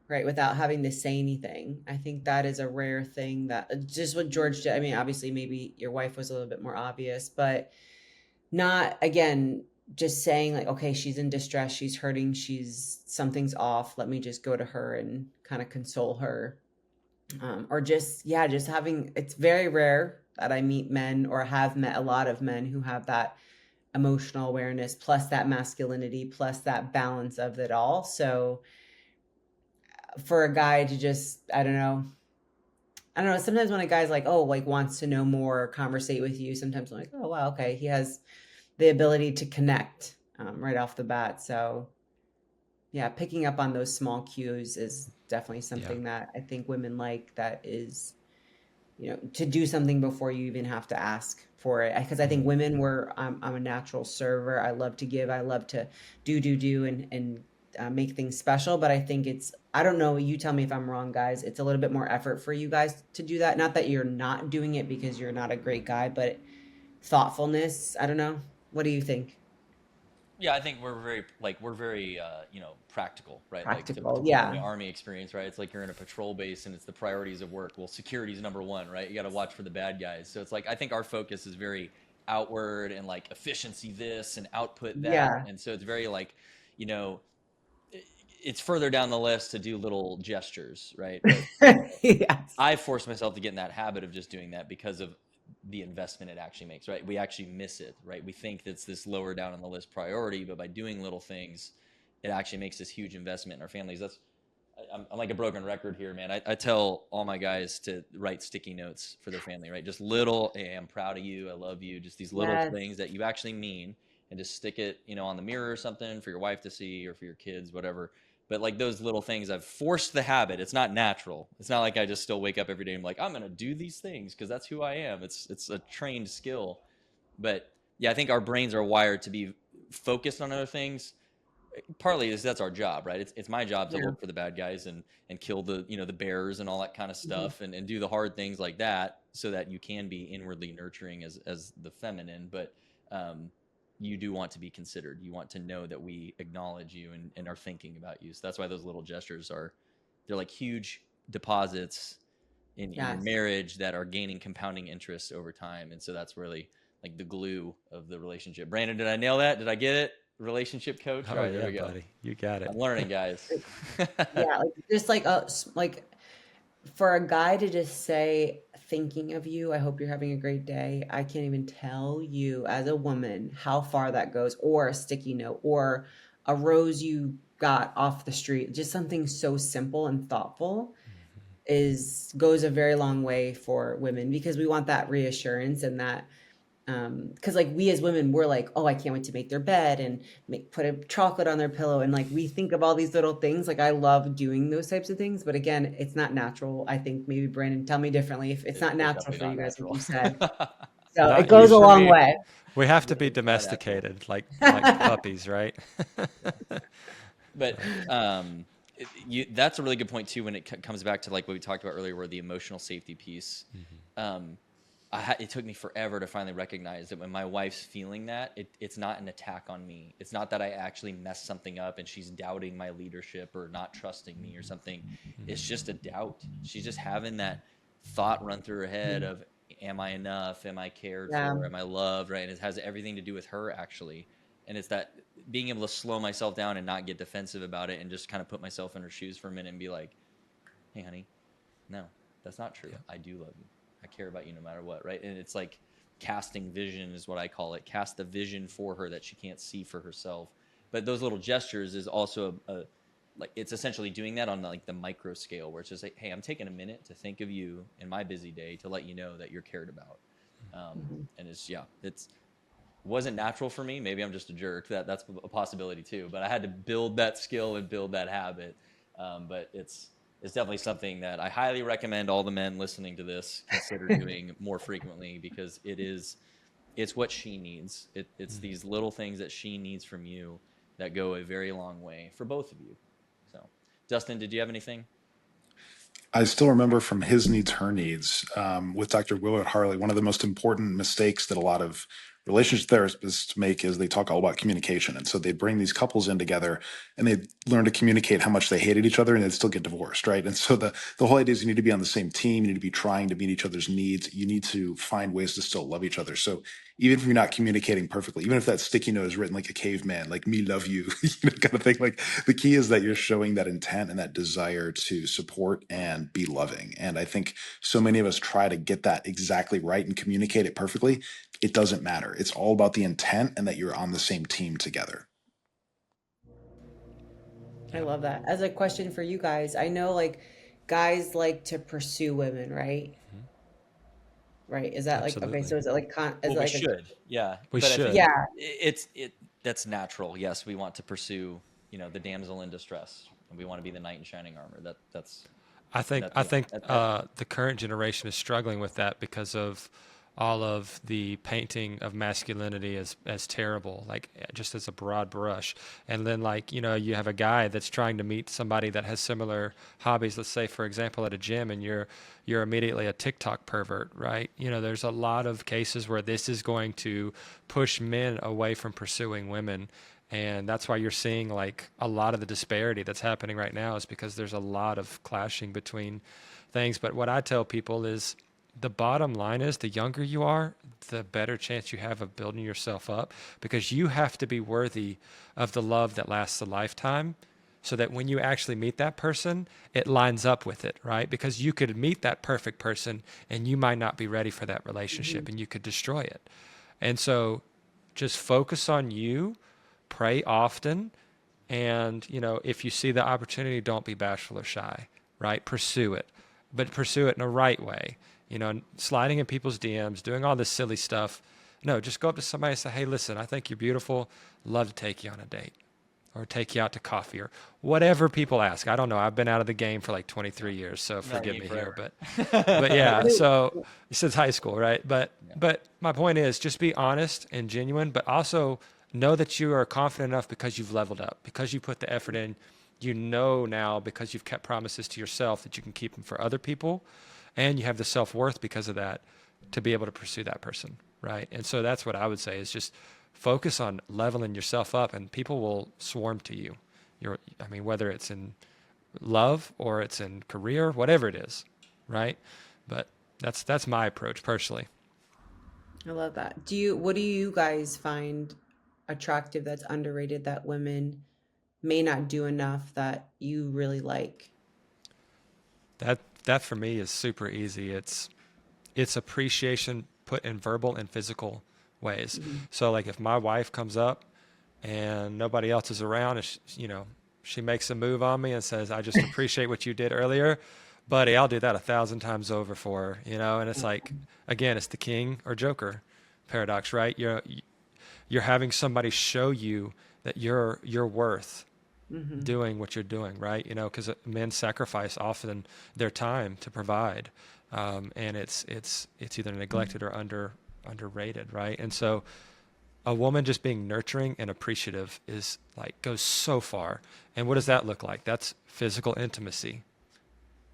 right, without having to say anything. I think that is a rare thing, that just what George did. I mean, obviously, maybe your wife was a little bit more obvious, but not, again, just saying like, okay, she's in distress, she's hurting, something's off. Let me just go to her and kind of console her. Or just, yeah, just having, it's very rare that I meet men or have met a lot of men who have that emotional awareness plus that masculinity plus that balance of it all. So for a guy to just, I don't know, sometimes when a guy's like, oh, like wants to know more or conversate with you, sometimes I'm like, oh wow, okay, he has the ability to connect right off the bat. So yeah, picking up on those small cues is definitely Yeah. something that I think women like, that is, to do something before you even have to ask for it. Because I think women I'm a natural server. I love to give. I love to do and make things special. But I think I don't know. You tell me if I'm wrong, guys. It's a little bit more effort for you guys to do that. Not that you're not doing it because you're not a great guy, but thoughtfulness. I don't know. What do you think? Yeah, I think we're very practical, right? Like to Practical. pull from the Yeah. army experience, right? It's like you're in a patrol base and it's the priorities of work. Well, security is number one, right? You got to watch for the bad guys. So it's like I think our focus is very outward and like efficiency this and output that, Yeah. and so it's very like, you know, it's further down the list to do little gestures, right? But Yes. I forced myself to get in that habit of just doing that because of the investment it actually makes, right? We actually miss it, right? We think that's this lower down on the list priority, but by doing little things, it actually makes this huge investment in our families. I'm like a broken record here, man. I tell all my guys to write sticky notes for their family, right? Just little, hey, I'm proud of you, I love you, just these little Yes. things that you actually mean, and just stick it, on the mirror or something for your wife to see or for your kids, whatever. But like those little things, I've forced the habit. It's not natural. It's not like I just still wake up every day and I'm like, I'm gonna do these things because that's who I am. It's a trained skill. But yeah, I think our brains are wired to be focused on other things. Partly is that's our job, right? It's my job to Yeah. look for the bad guys and kill the the bears and all that kind of Mhm. stuff and do the hard things like that so that you can be inwardly nurturing as the feminine. But you do want to be considered. You want to know that we acknowledge you and are thinking about you. So that's why those little gestures they're like huge deposits in your Yes. marriage that are gaining compounding interest over time. And so that's really like the glue of the relationship. Brandon, did I nail that? Did I get it? Relationship coach? All Oh right, there yeah, we go. buddy, you got it. I'm learning, guys. Yeah, like just like for a guy to just say, thinking of you, I hope you're having a great day. I can't even tell you as a woman how far that goes, or a sticky note, or a rose you got off the street. Just something so simple and thoughtful goes a very long way for women, because we want that reassurance and that, because like we as women, we're like, oh, I can't wait to make their bed and put a chocolate on their pillow, and like we think of all these little things. Like I love doing those types of things, but again, it's not natural. I think maybe Brandon, tell me differently, if it's not It's natural definitely for not you guys, like natural. you said. So it Not goes a used for long me. way. We have to be It's not natural. domesticated, like puppies, right? But that's a really good point too when it comes back to like what we talked about earlier, where the emotional safety piece. Um, it took me forever to finally recognize that when my wife's feeling that, it's not an attack on me. It's not that I actually messed something up and she's doubting my leadership or not trusting me or something. It's just a doubt. She's just having that thought run through her head of, am I enough? Am I cared Yeah. for? Am I loved? Right? And it has everything to do with her actually. And it's that being able to slow myself down and not get defensive about it and just kind of put myself in her shoes for a minute and be like, hey, honey, no, that's not true. Yeah. I do love you. I care about you no matter what, right? And it's like casting vision is what I call it. Cast the vision for her that she can't see for herself. But those little gestures is also like it's essentially doing that on like the micro scale where it's just like, hey, I'm taking a minute to think of you in my busy day to let you know that you're cared about. And it's wasn't natural for me. Maybe I'm just a jerk. That's a possibility too. But I had to build that skill and build that habit. But it's definitely something that I highly recommend all the men listening to this consider doing more frequently, because it's what she needs. It's these little things that she needs from you that go a very long way for both of you. So, Dustin, did you have anything? I still remember from His Needs, Her Needs with Dr. Willard Harley, one of the most important mistakes that a lot of relationship therapists make is they talk all about communication. And so they bring these couples in together and they learn to communicate how much they hated each other and they'd still get divorced, right? And so the whole idea is you need to be on the same team. You need to be trying to meet each other's needs. You need to find ways to still love each other. So even if you're not communicating perfectly, even if that sticky note is written like a caveman, like me love you, kind of thing, like the key is that you're showing that intent and that desire to support and be loving. And I think so many of us try to get that exactly right and communicate it perfectly. It doesn't matter. It's all about the intent and that you're on the same team together. I love that. As a question for you guys, I know like guys like to pursue women, right? Right. Is that like okay? Absolutely. So is it like is Well, it we like a should, yeah. We But I think should. yeah? that's natural. Yes, we want to pursue, the damsel in distress, and we want to be the knight in shining armor. That's I yeah. think the current generation is struggling with that because of all of the painting of masculinity as terrible, like just as a broad brush. And then like, you have a guy that's trying to meet somebody that has similar hobbies, let's say for example at a gym, and you're immediately a TikTok pervert, right? There's a lot of cases where this is going to push men away from pursuing women. And that's why you're seeing like a lot of the disparity that's happening right now is because there's a lot of clashing between things. But what I tell people is the bottom line is the younger you are, the better chance you have of building yourself up, because you have to be worthy of the love that lasts a lifetime, so that when you actually meet that person, it lines up with it, right? Because you could meet that perfect person and you might not be ready for that relationship and you could destroy it. And so just focus on you, pray often, and if you see the opportunity, don't be bashful or shy, right? Pursue it, but pursue it in a right way. Sliding in people's DMs, doing all this silly stuff. No, just go up to somebody and say, hey, listen, I think you're beautiful. Love to take you on a date or take you out to coffee or whatever people ask. I don't know. I've been out of the game for like 23 years, so forgive me here, but yeah, so since high school, right? But my point is just be honest and genuine, but also know that you are confident enough because you've leveled up, because you put the effort in. Now because you've kept promises to yourself that you can keep them for other people, and you have the self-worth because of that to be able to pursue that person, right? And so that's what I would say is just focus on leveling yourself up and people will swarm to you. Whether it's in love or it's in career, whatever it is, right? But that's my approach personally. I love that. What do you guys find attractive that's underrated that women may not do enough that you really like? That for me is super easy. It's appreciation put in verbal and physical ways. So like if my wife comes up and nobody else is around, and she makes a move on me and says, I just appreciate what you did earlier, buddy, I'll do that 1,000 times over for her, and it's like, again, it's the king or joker paradox, right? You're having somebody show you that you're worth doing what you're doing, right? Because men sacrifice often their time to provide, and it's either neglected or underrated, right? And so a woman just being nurturing and appreciative is like goes so far. And what does that look like? That's physical intimacy.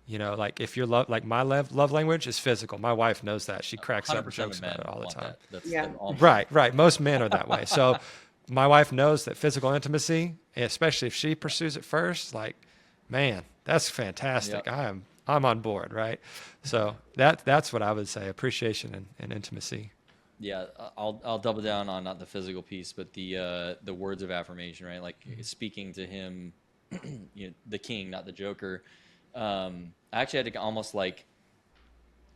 Like if you're like my love language is physical. My wife knows that. She cracks up and 100% jokes of men about it all the want time. that. Yeah. Right. Most men are that way. So my wife knows that physical intimacy, especially if she pursues it first, like, man, that's fantastic. Yep. I'm on board, right? So that's what I would say: appreciation and intimacy. Yeah, I'll double down on not the physical piece, but the words of affirmation, right? Like speaking to him, the king, not the joker. I actually had to almost like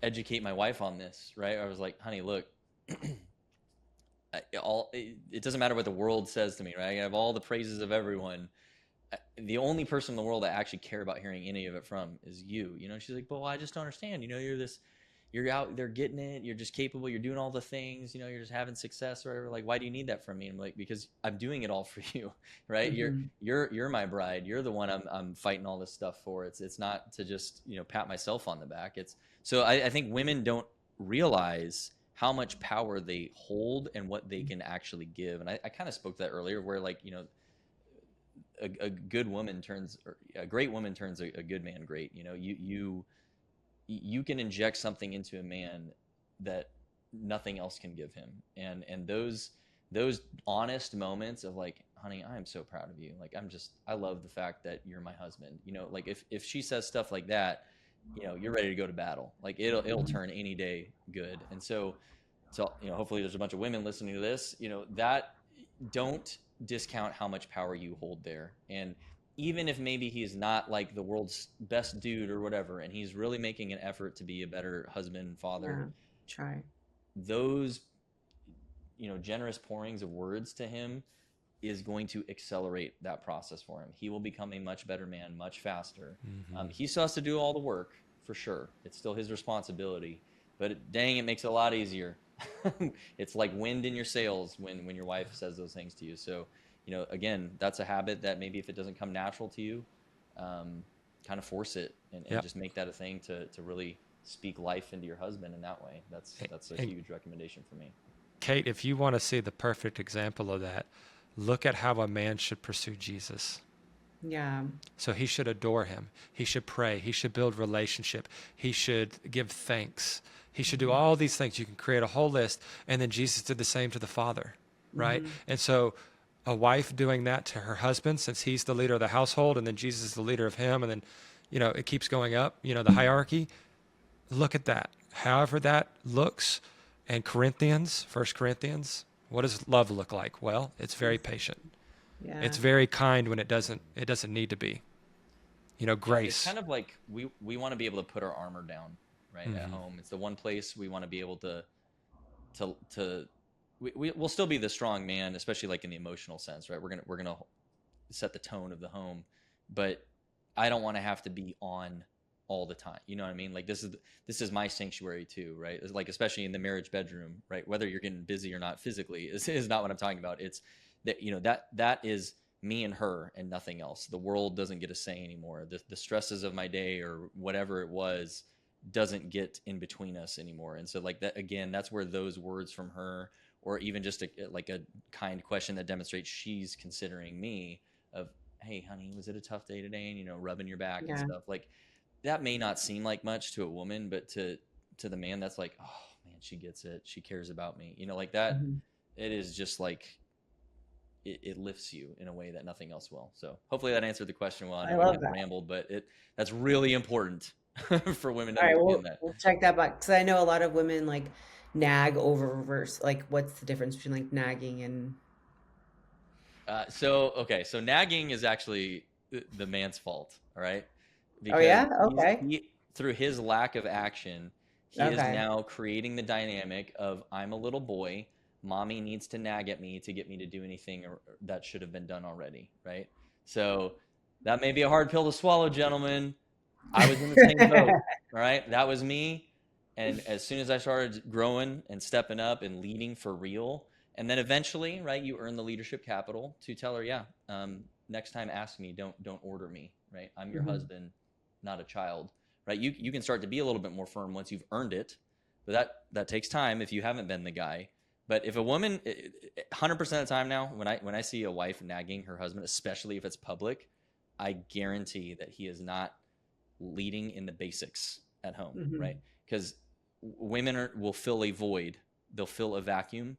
educate my wife on this, right? I was like, honey, look, it doesn't matter what the world says to me, right? I have all the praises of everyone, the only person in the world I actually care about hearing any of it from is you. You know, she's like, well, I just don't understand. You know, you're out there getting it. You're just capable. You're doing all the things. You know, you're just having success or whatever. Like, why do you need that from me? I'm like, because I'm doing it all for you, right? Hmm. You're my bride. You're the one I'm fighting all this stuff for. It's not to just, you know, pat myself on the back. It's so I think women don't realize how much power they hold and what they can actually give. And I kind of spoke to that earlier, where like, you know, a good woman turns, or a great woman turns a good man great. You know, you can inject something into a man that nothing else can give him, and those honest moments of like, honey, I'm so proud of you. Like, I love the fact that you're my husband. You know, like if she says stuff like that, you know, you're ready to go to battle. Like it'll turn any day good. And so, you know, hopefully there's a bunch of women listening to this, you know, that don't discount how much power you hold there. And even if maybe he's not like the world's best dude or whatever, and he's really making an effort to be a better husband, father, Yeah. Try. those, you know, generous pourings of words to him is going to accelerate that process for him. He will become a much better man much faster. He still has to do all the work for sure. It's still his responsibility, but dang, it makes it a lot easier. It's like wind in your sails when your wife says those things to you. So, you know, again, that's a habit that maybe if it doesn't come natural to you, kind of force it and Yep. just make that a thing to really speak life into your husband in that way. That's a And huge recommendation for me. Kate, if you want to see the perfect example of that, look at how a man should pursue Jesus. Yeah. So he should adore him. He should pray. He should build relationship. He should give thanks. He should do all these things. You can create a whole list. And then Jesus did the same to the Father, right? Hmm. And so a wife doing that to her husband, since he's the leader of the household, and then Jesus is the leader of him, and then, you know, it keeps going up, you know, the hierarchy. Look at that. However that looks. And Corinthians, First Corinthians, what does love look like? Well, it's very patient. Yeah. It's very kind when it doesn't need to be. You know, Yeah, it's grace. kind of like we want to be able to put our armor down, right, at home. It's the one place we want to be able to we'll still be the strong man, especially like in the emotional sense, right? We're gonna set the tone of the home, but I don't want to have to be on all the time. You know what I mean? Like this is my sanctuary too, right? It's like especially in the marriage bedroom, right? Whether you're getting busy or not physically is not what I'm talking about. It's that, you know, that is me and her and nothing else. The world doesn't get a say anymore. The stresses of my day or whatever it was doesn't get in between us anymore. And so like that, again, that's where those words from her, or even just like a kind question that demonstrates she's considering me, of, hey honey, was it a tough day today, and, you know, rubbing your back and Yeah. stuff, like that may not seem like much to a woman, but to the man, that's like, oh man, she gets it, she cares about me, you know, like that. Hmm. It is just like it lifts you in a way that nothing else will. So hopefully that answered the question well. I I know we love kind of that. rambled, but that's really important for women to All right, understand that. we'll check that box because I know a lot of women like nag over reverse. Like, what's the difference between like nagging and? So nagging is actually the man's fault, all right? Oh Because yeah. Okay. he through his lack of action, he is Okay. now creating the dynamic of, I'm a little boy, mommy needs to nag at me to get me to do anything that should have been done already, right? So that may be a hard pill to swallow, gentlemen. I was in the same boat, all right? That was me. And as soon as I started growing and stepping up and leading for real, and then eventually, right, you earn the leadership capital to tell her, yeah, next time ask me, don't order me, right? I'm your Hmm. husband, not a child, right? You can start to be a little bit more firm once you've earned it, but that takes time if you haven't been the guy. But if a woman, 100% of the time now, when I see a wife nagging her husband, especially if it's public, I guarantee that he is not leading in the basics at home, Hmm. right? Because will fill a void, they'll fill a vacuum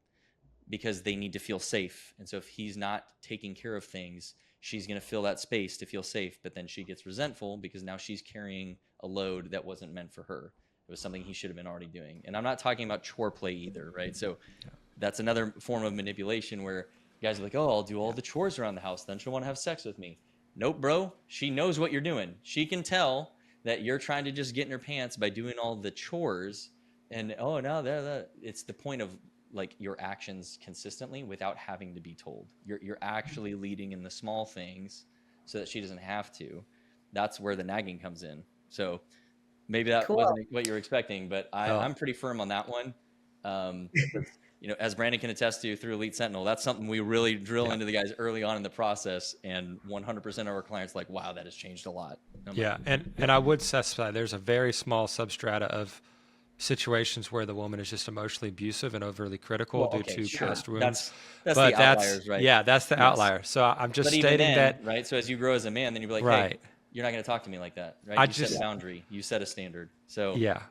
because they need to feel safe. And so if he's not taking care of things, she's going to fill that space to feel safe, but then she gets resentful because now she's carrying a load that wasn't meant for her. It was something he should have been already doing. And I'm not talking about chore play either, right? So that's another form of manipulation where guys are like, oh, I'll do all the chores around the house, then she'll want to have sex with me. Nope, bro. She knows what you're doing. She can tell that you're trying to just get in her pants by doing all the chores. And oh, no, it's the point of like your actions consistently without having to be told. You're actually leading in the small things so that she doesn't have to. That's where the nagging comes in. So maybe that Cool. wasn't what you were expecting, but I'm pretty firm on that one. As Brandon can attest to through Elite Sentinel, that's something we really drill into the guys early on in the process, and 100% of our clients like, wow, that has changed a lot. And I would specify there's a very small substrata of situations where the woman is just emotionally abusive and overly critical due to past wounds. That's the outliers, right? Yeah, that's the outlier. So I'm just stating that. Right. So as you grow as a man, then you'll be like, hey, you're not going to talk to me like that, right? You set a boundary. You set a standard. So yeah.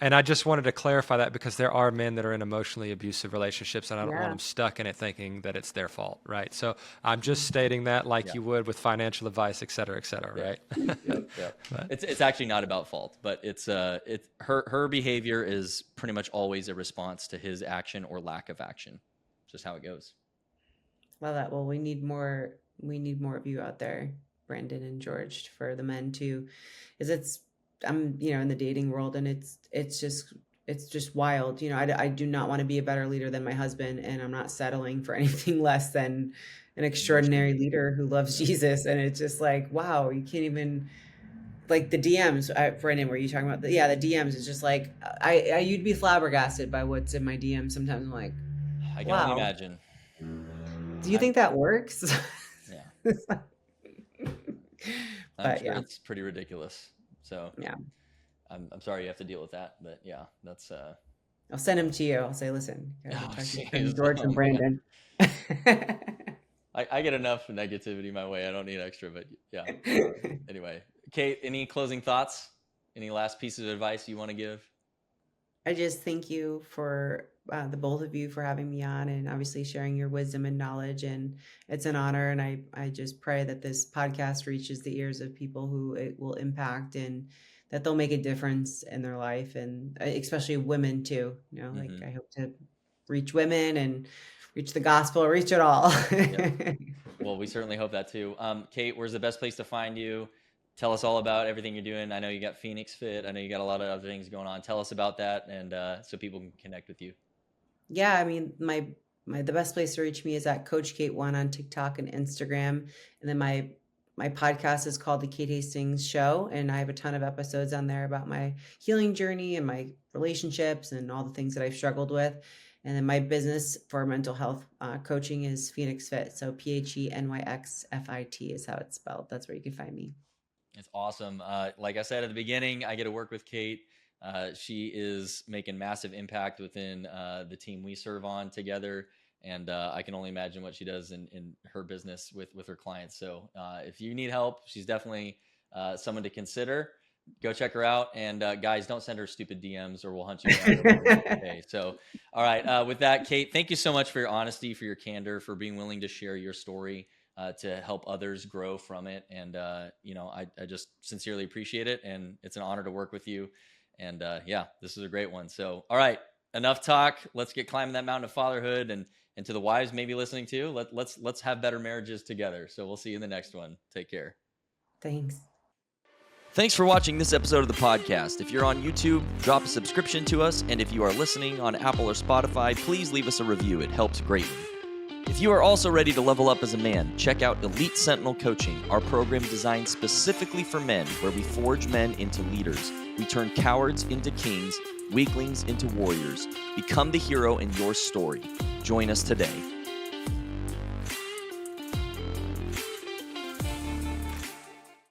And I just wanted to clarify that because there are men that are in emotionally abusive relationships, and I don't want them stuck in it thinking that it's their fault, right? So I'm just stating that like you would with financial advice, et cetera, right? It's actually not about fault, but it's her behavior is pretty much always a response to his action or lack of action. Just how it goes. Love that. Well, we need more of you out there, Brandon and George, for the men too, is I'm, in the dating world, and it's just wild. I do not want to be a better leader than my husband, and I'm not settling for anything less than an extraordinary leader who loves Jesus. And it's just like, wow, you can't even, like, the DMs, Brandon, were you talking about the DMs? It's just like, you'd be flabbergasted by what's in my DM. Sometimes I'm like, I can only imagine. Do you think that works? Yeah. I'm sure it's pretty ridiculous. So yeah, I'm sorry you have to deal with that, but yeah, that's. I'll send him to you. I'll say, listen, talk to George and Brandon. I get enough negativity my way. I don't need extra, but yeah. Anyway, Kate, any closing thoughts? Any last pieces of advice you want to give? I just thank you for the both of you for having me on, and obviously sharing your wisdom and knowledge. And it's an honor. And I just pray that this podcast reaches the ears of people who it will impact, and that they'll make a difference in their life, and especially women too. Like I hope to reach women and reach the gospel, reach it all. Well, we certainly hope that too. Kate, where's the best place to find you? Tell us all about everything you're doing. I know you got Phoenix Fit. I know you got a lot of other things going on. Tell us about that, and so people can connect with you. Yeah, I mean, the best place to reach me is at Coach Kate 1 on TikTok and Instagram. And then my podcast is called The Kate Hastings Show, and I have a ton of episodes on there about my healing journey and my relationships and all the things that I've struggled with. And then my business for mental health coaching is Phoenix Fit. So PHENYXFIT is how it's spelled. That's where you can find me. It's awesome. Like I said at the beginning, I get to work with Kate. She is making massive impact within the team we serve on together. And I can only imagine what she does in her business with her clients. So if you need help, she's definitely someone to consider. Go check her out. And guys, don't send her stupid DMs or we'll hunt you down. Okay. So, all right. With that, Kate, thank you so much for your honesty, for your candor, for being willing to share your story to help others grow from it. And, I just sincerely appreciate it. And it's an honor to work with you. And this is a great one. So, all right, enough talk. Let's get climbing that mountain of fatherhood, and to the wives maybe listening too. Let's have better marriages together. So we'll see you in the next one. Take care. Thanks. Thanks for watching this episode of the podcast. If you're on YouTube, drop a subscription to us. And if you are listening on Apple or Spotify, please leave us a review. It helps greatly. If you are also ready to level up as a man, check out Elite Sentinel Coaching, our program designed specifically for men, where we forge men into leaders. We turn cowards into kings, weaklings into warriors. Become the hero in your story. Join us today.